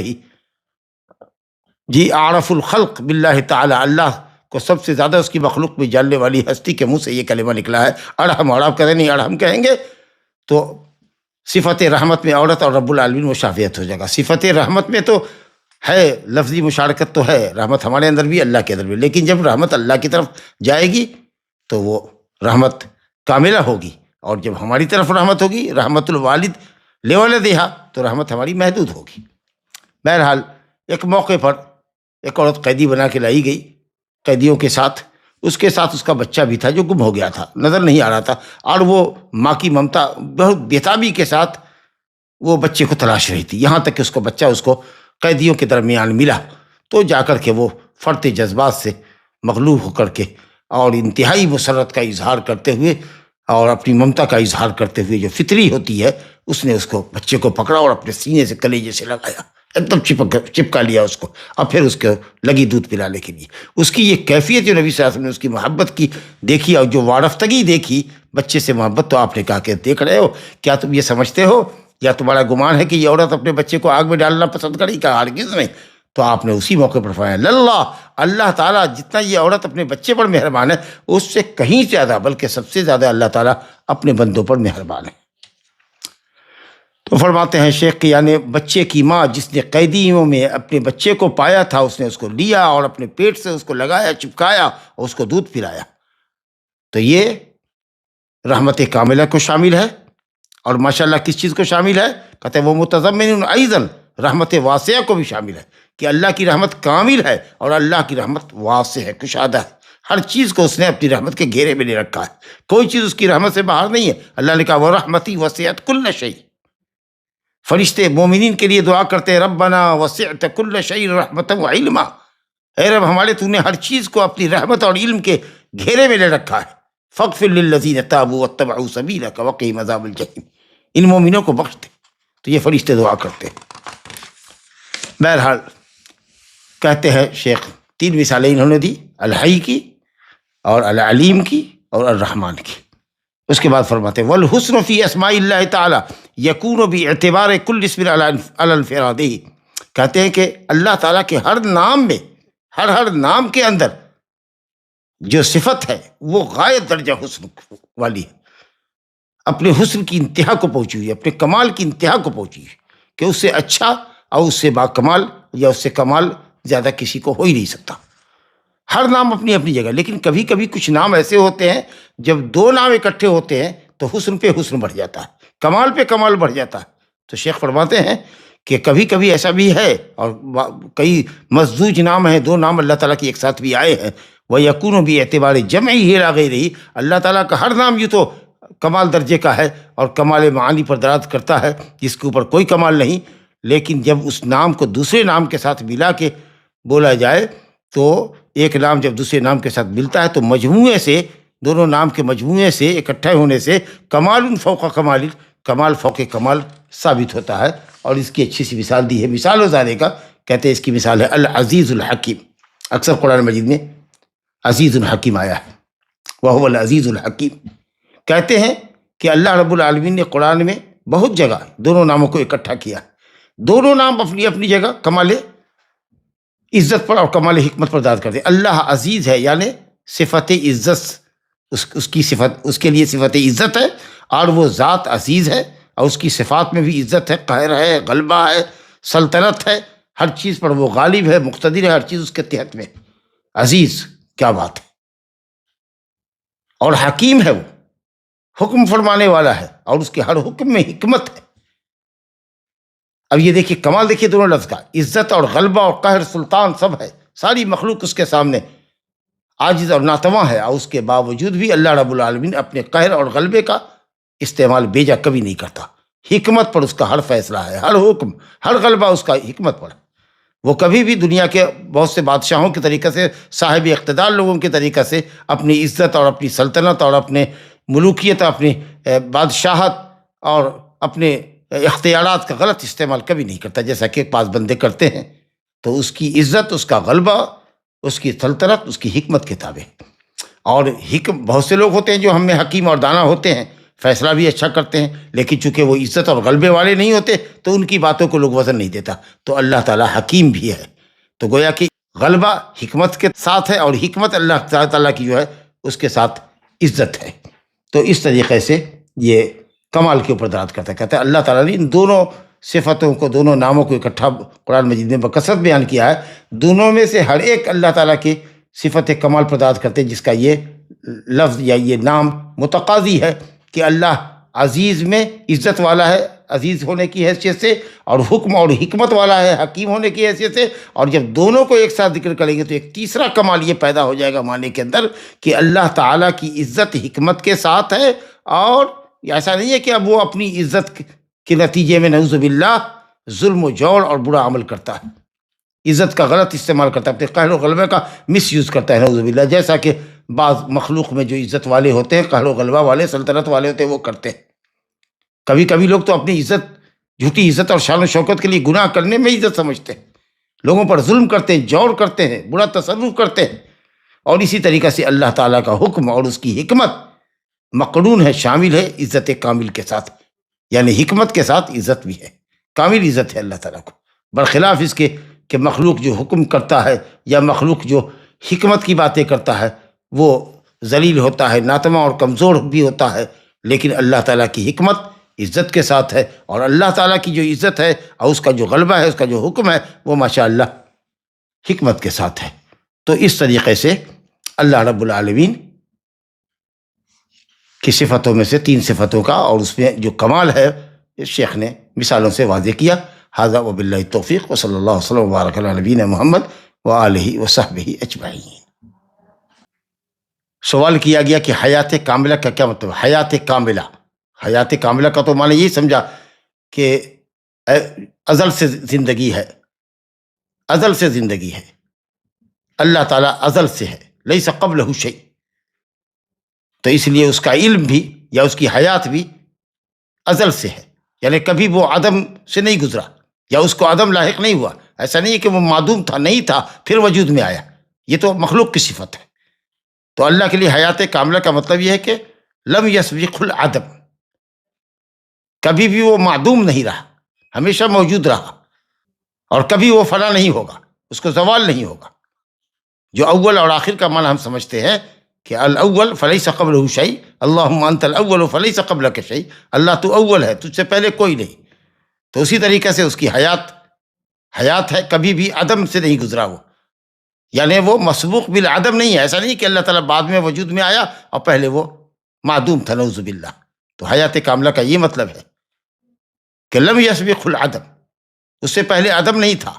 جی اعرف الخلق باللہ تعالی، اللہ کو سب سے زیادہ اس کی مخلوق میں جاننے والی ہستی کے منہ سے یہ کلمہ نکلا ہے ارحم. اور آپ کہتے ہیں نہیں ارحم کہیں گے تو صفت رحمت میں عورت اور رب العالمین مشافیت ہو جائے گا. صفت رحمت میں تو ہے لفظی مشارکت تو ہے، رحمت ہمارے اندر بھی اللہ کے اندر بھی، لیکن جب رحمت اللہ کی طرف جائے گی تو وہ رحمت کاملہ ہوگی، اور جب ہماری طرف رحمت ہوگی رحمت الوالد لولدہا تو رحمت ہماری محدود ہوگی. بہرحال ایک موقع پر ایک عورت قیدی بنا کے لائی گئی قیدیوں کے ساتھ، اس کے ساتھ اس کا بچہ بھی تھا جو گم ہو گیا تھا، نظر نہیں آ رہا تھا، اور وہ ماں کی ممتا بہت بےتابی کے ساتھ وہ بچے کو تلاش رہی تھی، یہاں تک کہ اس کا بچہ اس کو قیدیوں کے درمیان ملا. تو جا کر کے وہ فرط جذبات سے مغلوب ہو کر کے اور انتہائی مسرت کا اظہار کرتے ہوئے اور اپنی ممتا کا اظہار کرتے ہوئے جو فطری ہوتی ہے، اس نے اس کو بچے کو پکڑا اور اپنے سینے سے کلیجے سے لگایا، ایک دم چپکا لیا اس کو، اور پھر اس کو لگی دودھ پلانے کے لیے. اس کی یہ کیفیت جو نبی صلی اللہ علیہ وسلم نے اس کی محبت کی دیکھی اور جو وارفتگی دیکھی بچے سے محبت، تو آپ نے کہا کہ دیکھ رہے ہو، کیا تم یہ سمجھتے ہو یا تمہارا گمان ہے کہ یہ عورت اپنے بچے کو آگ میں ڈالنا پسند کرے؟ کہا ہرگز نہیں. تو آپ نے اسی موقع پر فرمایا للہ، اللہ تعالیٰ جتنا یہ عورت اپنے بچے پر مہربان ہے اس سے کہیں زیادہ بلکہ سب سے زیادہ اللہ تعالیٰ اپنے بندوں پر مہربان ہے. تو فرماتے ہیں شیخ کہ یعنی بچے کی ماں جس نے قیدیوں میں اپنے بچے کو پایا تھا، اس نے اس کو لیا اور اپنے پیٹ سے اس کو لگایا، چپکایا اور اس کو دودھ پلایا. تو یہ رحمت کاملہ کو شامل ہے. اور ماشاءاللہ کس چیز کو شامل ہے؟ کہتے ہیں وہ متضمن ایضاً رحمت واسعہ کو بھی شامل ہے، کہ اللہ کی رحمت کامل ہے اور اللہ کی رحمت واسع ہے، کشادہ ہے. ہر چیز کو اس نے اپنی رحمت کے گھیرے میں لے رکھا ہے، کوئی چیز اس کی رحمت سے باہر نہیں ہے. اللہ نے کہا وَرَحْمَتِي وَسِعَتْ كُلَّ شَيْءٍ. فرشتے مومنین کے لیے دعا کرتے ہیں ربنا وسعت كل شيء رحمتا وعلما، اے رب ہمارے تو نے ہر چیز کو اپنی رحمت اور علم کے گھیرے میں لے رکھا ہے. فاغفر للذین تابوا واتبعوا سبیلک وقهم عذاب الجحیم، ان مومنوں کو بخش دے. تو یہ فرشتے دعا کرتے ہیں. بہرحال کہتے ہیں شیخ تین مثالیں انہوں نے دی، الحی کی اور العلیم کی اور الرحمن کی. اس کے بعد فرماتے ہیں والحسن فی اسماء اللہ تعالی یکون باعتبار کل اسم علی انفرادہ. کہتے ہیں کہ اللہ تعالیٰ کے ہر نام میں، ہر نام کے اندر جو صفت ہے وہ غایت درجہ حسن والی ہے، اپنے حسن کی انتہا کو پہنچی ہوئی ہے، اپنے کمال کی انتہا کو پہنچی ہے، کہ اس سے اچھا اور اس سے با کمال یا اس سے کمال زیادہ کسی کو ہو ہی نہیں سکتا. ہر نام اپنی اپنی جگہ. لیکن کبھی کبھی کچھ نام ایسے ہوتے ہیں جب دو نام اکٹھے ہوتے ہیں تو حسن پہ حسن بڑھ جاتا ہے، کمال پہ کمال بڑھ جاتا ہے. تو شیخ فرماتے ہیں کہ کبھی کبھی ایسا بھی ہے، اور کئی مزدوج نام ہیں، دو نام اللہ تعالیٰ کی ایک ساتھ بھی آئے ہیں. وَيَكُونُ بِاعْتِبَارِ جَمْعِهِ لَا غَيْرِهِ. اللہ تعالیٰ کا ہر نام یہ تو کمال درجے کا ہے اور کمال معانی پر دلالت کرتا ہے جس کے اوپر کوئی کمال نہیں. لیکن جب اس نام کو دوسرے نام کے ساتھ ملا کے بولا جائے تو ایک نام جب دوسرے نام کے ساتھ ملتا ہے تو مجموعے سے، دونوں نام کے مجموعے سے اکٹھے ہونے سے کمال فوق کمال کمال فوق کمال ثابت ہوتا ہے، اور اس کی اچھی سی مثال دی ہے۔ مثال وزارے کا کہتے ہیں اس کی مثال ہے العزیز الحکیم۔ اکثر قرآن مجید میں عزیز الحکیم آیا ہے، وہو العزیز الحکیم۔ کہتے ہیں کہ اللہ رب العالمین نے قرآن میں بہت جگہ دونوں ناموں کو اکٹھا کیا۔ دونوں نام اپنی اپنی جگہ کمال عزت پر اور کمال حکمت پر داد کرتے ہیں۔ اللہ عزیز ہے، یعنی صفت عزت اس کی صفت، اس کے لیے صفت عزت ہے، اور وہ ذات عزیز ہے، اور اس کی صفات میں بھی عزت ہے، قہر ہے، غلبہ ہے، سلطنت ہے، ہر چیز پر وہ غالب ہے، مقتدر ہے، ہر چیز اس کے تحت میں۔ عزیز، کیا بات ہے! اور حکیم ہے، وہ حکم فرمانے والا ہے، اور اس کے ہر حکم میں حکمت ہے۔ اب یہ دیکھیے کمال، دیکھیے دونوں لفظ کا، عزت اور غلبہ اور قہر، سلطان سب ہے، ساری مخلوق اس کے سامنے عاجز اور ناتواں ہے، اور اس کے باوجود بھی اللہ رب العالمین اپنے قہر اور غلبے کا استعمال بیجا کبھی نہیں کرتا۔ حکمت پر اس کا ہر فیصلہ ہے، ہر حکم، ہر غلبہ اس کا حکمت پر۔ وہ کبھی بھی دنیا کے بہت سے بادشاہوں کے طریقے سے، صاحب اقتدار لوگوں کے طریقے سے اپنی عزت اور اپنی سلطنت اور اپنے ملوکیت، اپنی بادشاہت اور اپنے اختیارات کا غلط استعمال کبھی نہیں کرتا، جیسا کہ بعض بندے کرتے ہیں۔ تو اس کی عزت، اس کا غلبہ، اس کی سلطنت اس کی حکمت کے تابع ہے۔ اور بہت سے لوگ ہوتے ہیں جو ہم میں حکیم اور دانا ہوتے ہیں، فیصلہ بھی اچھا کرتے ہیں، لیکن چونکہ وہ عزت اور غلبے والے نہیں ہوتے تو ان کی باتوں کو لوگ وزن نہیں دیتا۔ تو اللہ تعالیٰ حکیم بھی ہے، تو گویا کہ غلبہ حکمت کے ساتھ ہے، اور حکمت اللہ تعالیٰ کی جو ہے اس کے ساتھ عزت ہے۔ تو اس طریقے سے یہ کمال کے اوپر دلالت کرتا ہے۔ کہتا ہے اللہ تعالیٰ نے ان دونوں صفتوں کو، دونوں ناموں کو اکٹھا قرآن مجید میں بکثرت بیان کیا ہے۔ دونوں میں سے ہر ایک اللہ تعالیٰ کی صفت کمال پر دلالت کرتے ہیں، جس کا یہ لفظ یا یہ نام متقاضی ہے کہ اللہ عزیز میں عزت والا ہے، عزیز ہونے کی حیثیت سے، اور حکم اور حکمت والا ہے حکیم ہونے کی حیثیت سے۔ اور جب دونوں کو ایک ساتھ ذکر کریں گے تو ایک تیسرا کمال یہ پیدا ہو جائے گا معنی کے اندر کہ اللہ تعالیٰ کی عزت حکمت کے ساتھ ہے، اور ایسا نہیں ہے کہ اب وہ اپنی عزت کے نتیجے میں نعوذ باللہ ظلم و جور اور برا عمل کرتا ہے، عزت کا غلط استعمال کرتا ہے، اپنے قہر و غلبے کا مس یوز کرتا ہے نعوذ باللہ، جیسا کہ بعض مخلوق میں جو عزت والے ہوتے ہیں، قہر و غلبہ والے، سلطنت والے ہوتے ہیں، وہ کرتے ہیں۔ کبھی کبھی لوگ تو اپنی عزت، جھوٹی عزت اور شان و شوکت کے لیے گناہ کرنے میں عزت سمجھتے ہیں، لوگوں پر ظلم کرتے ہیں، جور کرتے ہیں، برا تصرف کرتے ہیں۔ اور اسی طریقے سے اللہ تعالیٰ کا حکم اور اس کی حکمت مقرون ہے، شامل ہے عزت کامل کے ساتھ، یعنی حکمت کے ساتھ عزت بھی ہے، کامل عزت ہے اللہ تعالیٰ کو، برخلاف اس کے کہ مخلوق جو حکم کرتا ہے یا مخلوق جو حکمت کی باتیں کرتا ہے وہ ذلیل ہوتا ہے، ناتواں اور کمزور بھی ہوتا ہے، لیکن اللہ تعالیٰ کی حکمت عزت کے ساتھ ہے، اور اللہ تعالیٰ کی جو عزت ہے اور اس کا جو غلبہ ہے، اس کا جو حکم ہے، وہ ماشاءاللہ حکمت کے ساتھ ہے۔ تو اس طریقے سے اللہ رب العالمین کی صفتوں میں سے تین صفتوں کا، اور اس میں جو کمال ہے شیخ نے مثالوں سے واضح کیا۔ ھذا وباللہ التوفیق، وصلی اللہ وسلم وبارک علی نبینا محمد وآلہ وصحبہ اجمعین۔ سوال کیا گیا کہ حیات کاملہ کا کیا مطلب ہے؟ حیات کاملہ، حیات کاملہ کا تو معنی یہی سمجھا کہ ازل سے زندگی ہے، ازل سے زندگی ہے، اللہ تعالیٰ ازل سے ہے، لیس قبلہ شیء، تو اس لیے اس کا علم بھی یا اس کی حیات بھی ازل سے ہے، یعنی کبھی وہ عدم سے نہیں گزرا یا اس کو عدم لاحق نہیں ہوا۔ ایسا نہیں ہے کہ وہ معدوم تھا، نہیں تھا، پھر وجود میں آیا، یہ تو مخلوق کی صفت ہے۔ تو اللہ کے لیے حیات کاملہ کا مطلب یہ ہے کہ لم یسبق العدم، کبھی بھی وہ معدوم نہیں رہا، ہمیشہ موجود رہا، اور کبھی وہ فنا نہیں ہوگا، اس کو زوال نہیں ہوگا۔ جو اول اور آخر کا معنی ہم سمجھتے ہیں کہ الاول فلیس قبلہ شیء، اللہم انت الاول فلیس قبلک شیء، اللہ تو اول ہے، تجھ سے پہلے کوئی نہیں۔ تو اسی طریقے سے اس کی حیات ہے، کبھی بھی عدم سے نہیں گزرا وہ، یعنی وہ مسبوق بالعدم نہیں ہے۔ ایسا نہیں کہ اللہ تعالیٰ بعد میں وجود میں آیا اور پہلے وہ معدوم تھا، نعوذ باللہ۔ تو حیات کاملہ کا یہ مطلب ہے کہ لم یسبق العدم، اس سے پہلے عدم نہیں تھا،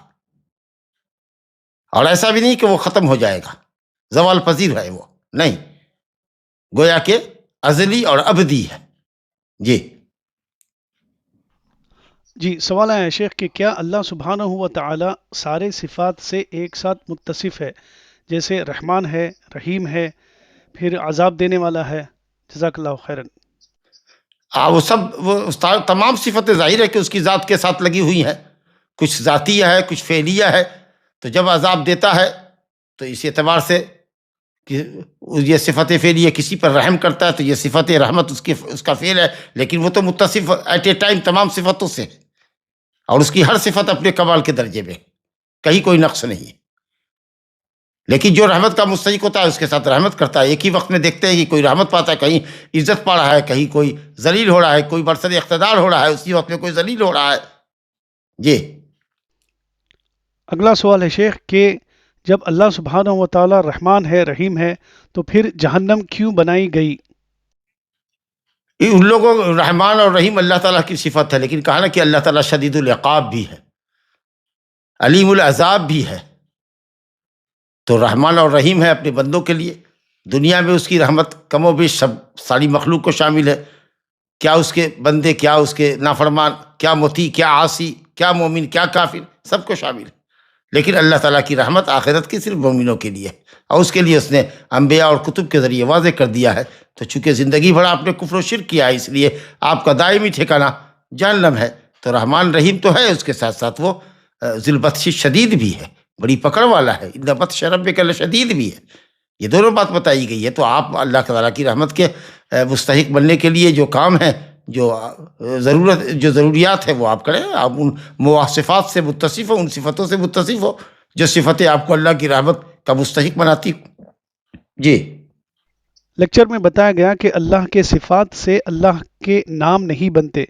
اور ایسا بھی نہیں کہ وہ ختم ہو جائے گا، زوال پذیر ہے وہ، نہیں، گویا کہ ازلی اور ابدی ہے۔ جی جی، سوال ہے شیخ کہ کیا اللہ سبحانہ و تعالی سارے صفات سے ایک ساتھ متصف ہے، جیسے رحمان ہے، رحیم ہے، پھر عذاب دینے والا ہے؟ جزاک اللہ خیرن۔ وہ سب تمام صفتیں ظاہر ہے کہ اس کی ذات کے ساتھ لگی ہوئی ہیں، کچھ ذاتیہ ہے، کچھ فعلیہ ہے. تو جب عذاب دیتا ہے تو اس اعتبار سے کہ یہ صفت فعلیہ کسی پر رحم کرتا ہے تو یہ صفت رحمت اس کا فعل ہے، لیکن وہ تو متصف ایٹ اے ٹائم تمام صفتوں سے ہے، اور اس کی ہر صفت اپنے کمال کے درجے میں، کہیں کوئی نقص نہیں ہے. لیکن جو رحمت کا مستحق ہوتا ہے اس کے ساتھ رحمت کرتا ہے. ایک ہی وقت میں دیکھتے ہیں کہ کوئی رحمت پاتا ہے، کہیں عزت پا رہا ہے، کہیں کوئی ذلیل ہو رہا ہے، کوئی برسر اقتدار ہو رہا ہے، اسی وقت میں کوئی ذلیل ہو رہا ہے. جی. اگلا سوال ہے شیخ کہ جب اللہ سبحانہ و تعالی رحمان ہے، رحیم ہے، تو پھر جہنم کیوں بنائی گئی؟ ان لوگوں رحمان اور رحیم اللہ تعالیٰ کی صفت ہے، لیکن کہا نا کہ اللہ تعالیٰ شدید العقاب بھی ہے، علیم العذاب بھی ہے. تو رحمان اور رحیم ہے اپنے بندوں کے لیے. دنیا میں اس کی رحمت کم و بیش ساری مخلوق کو شامل ہے، کیا اس کے بندے، کیا اس کے نافرمان، کیا مطیع، کیا عاصی، کیا مومن، کیا کافر، سب کو شامل ہے. لیکن اللہ تعالیٰ کی رحمت آخرت کی صرف مومنوں کے لیے ہے، اور اس کے لیے اس نے انبیاء اور کتب کے ذریعے واضح کر دیا ہے. تو چونکہ زندگی بھر آپ نے کفر و شرک کیا ہے، اس لیے آپ کا دائمی ٹھکانہ جہنم ہے. تو رحمان رحیم تو ہے، اس کے ساتھ ساتھ وہ ذی البطش شدید بھی ہے، بڑی پکڑ والا ہے. ان بطش ربک لشدید بھی ہے. یہ دونوں بات بتائی گئی ہے. تو آپ اللہ تعالیٰ کی رحمت کے مستحق بننے کے لیے جو کام ہے، جو ضروریات ہے وہ آپ کریں. آپ ان مواصفات سے متصف ہو، ان صفتوں سے متصف ہو جو صفتیں آپ کو اللہ کی رحمت کا مستحق بناتی. جی. لیکچر میں بتایا گیا کہ اللہ کے صفات سے اللہ کے نام نہیں بنتے،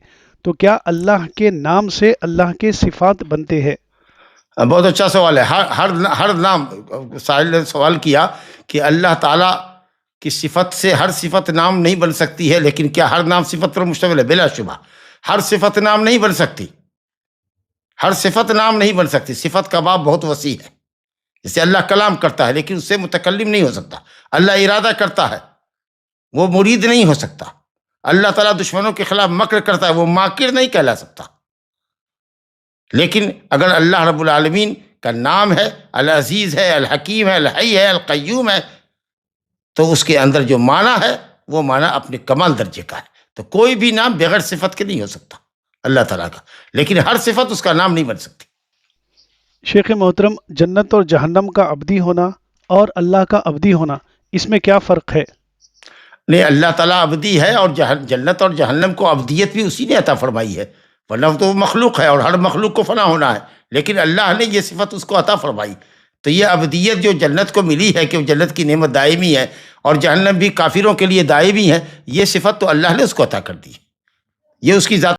تو کیا اللہ کے نام سے اللہ کے صفات بنتے ہیں؟ بہت اچھا سوال ہے. ہر نام، سائل نے سوال کیا کہ اللہ تعالیٰ کی صفت سے ہر صفت نام نہیں بن سکتی ہے، لیکن کیا ہر نام صفت پر مشتمل ہے؟ بلا شبہ ہر صفت نام نہیں بن سکتی، ہر صفت نام نہیں بن سکتی. صفت کا باب بہت وسیع ہے. جیسے اللہ کلام کرتا ہے لیکن اس سے متکلم نہیں ہو سکتا. اللہ ارادہ کرتا ہے، وہ مرید نہیں ہو سکتا. اللہ تعالیٰ دشمنوں کے خلاف مکر کرتا ہے، وہ ماکر نہیں کہلا سکتا. لیکن اگر اللہ رب العالمین کا نام ہے، العزیز ہے، الحکیم ہے، الحی ہے، القیوم ہے، تو اس کے اندر جو معنی ہے وہ معنی اپنے کمال درجے کا ہے. تو کوئی بھی نام بغیر صفت کے نہیں ہو سکتا اللہ تعالیٰ کا، لیکن ہر صفت اس کا نام نہیں بن سکتی. شیخ محترم، جنت اور جہنم کا ابدی ہونا اور اللہ کا ابدی ہونا، اس میں کیا فرق ہے؟ نہیں، اللہ تعالیٰ ابدی ہے، اور جنت اور جہنم کو ابدیت بھی اسی نے عطا فرمائی ہے، ورنہ تو وہ مخلوق ہے اور ہر مخلوق کو فنا ہونا ہے. لیکن اللہ نے یہ صفت اس کو عطا فرمائی. تو یہ ابدیت جو جنت کو ملی ہے کہ جنت کی نعمت دائمی ہے، اور جہنم بھی کافروں کے لیے دائمی ہے، یہ صفت تو اللہ نے اس کو عطا کر دی. یہ اس کی ذات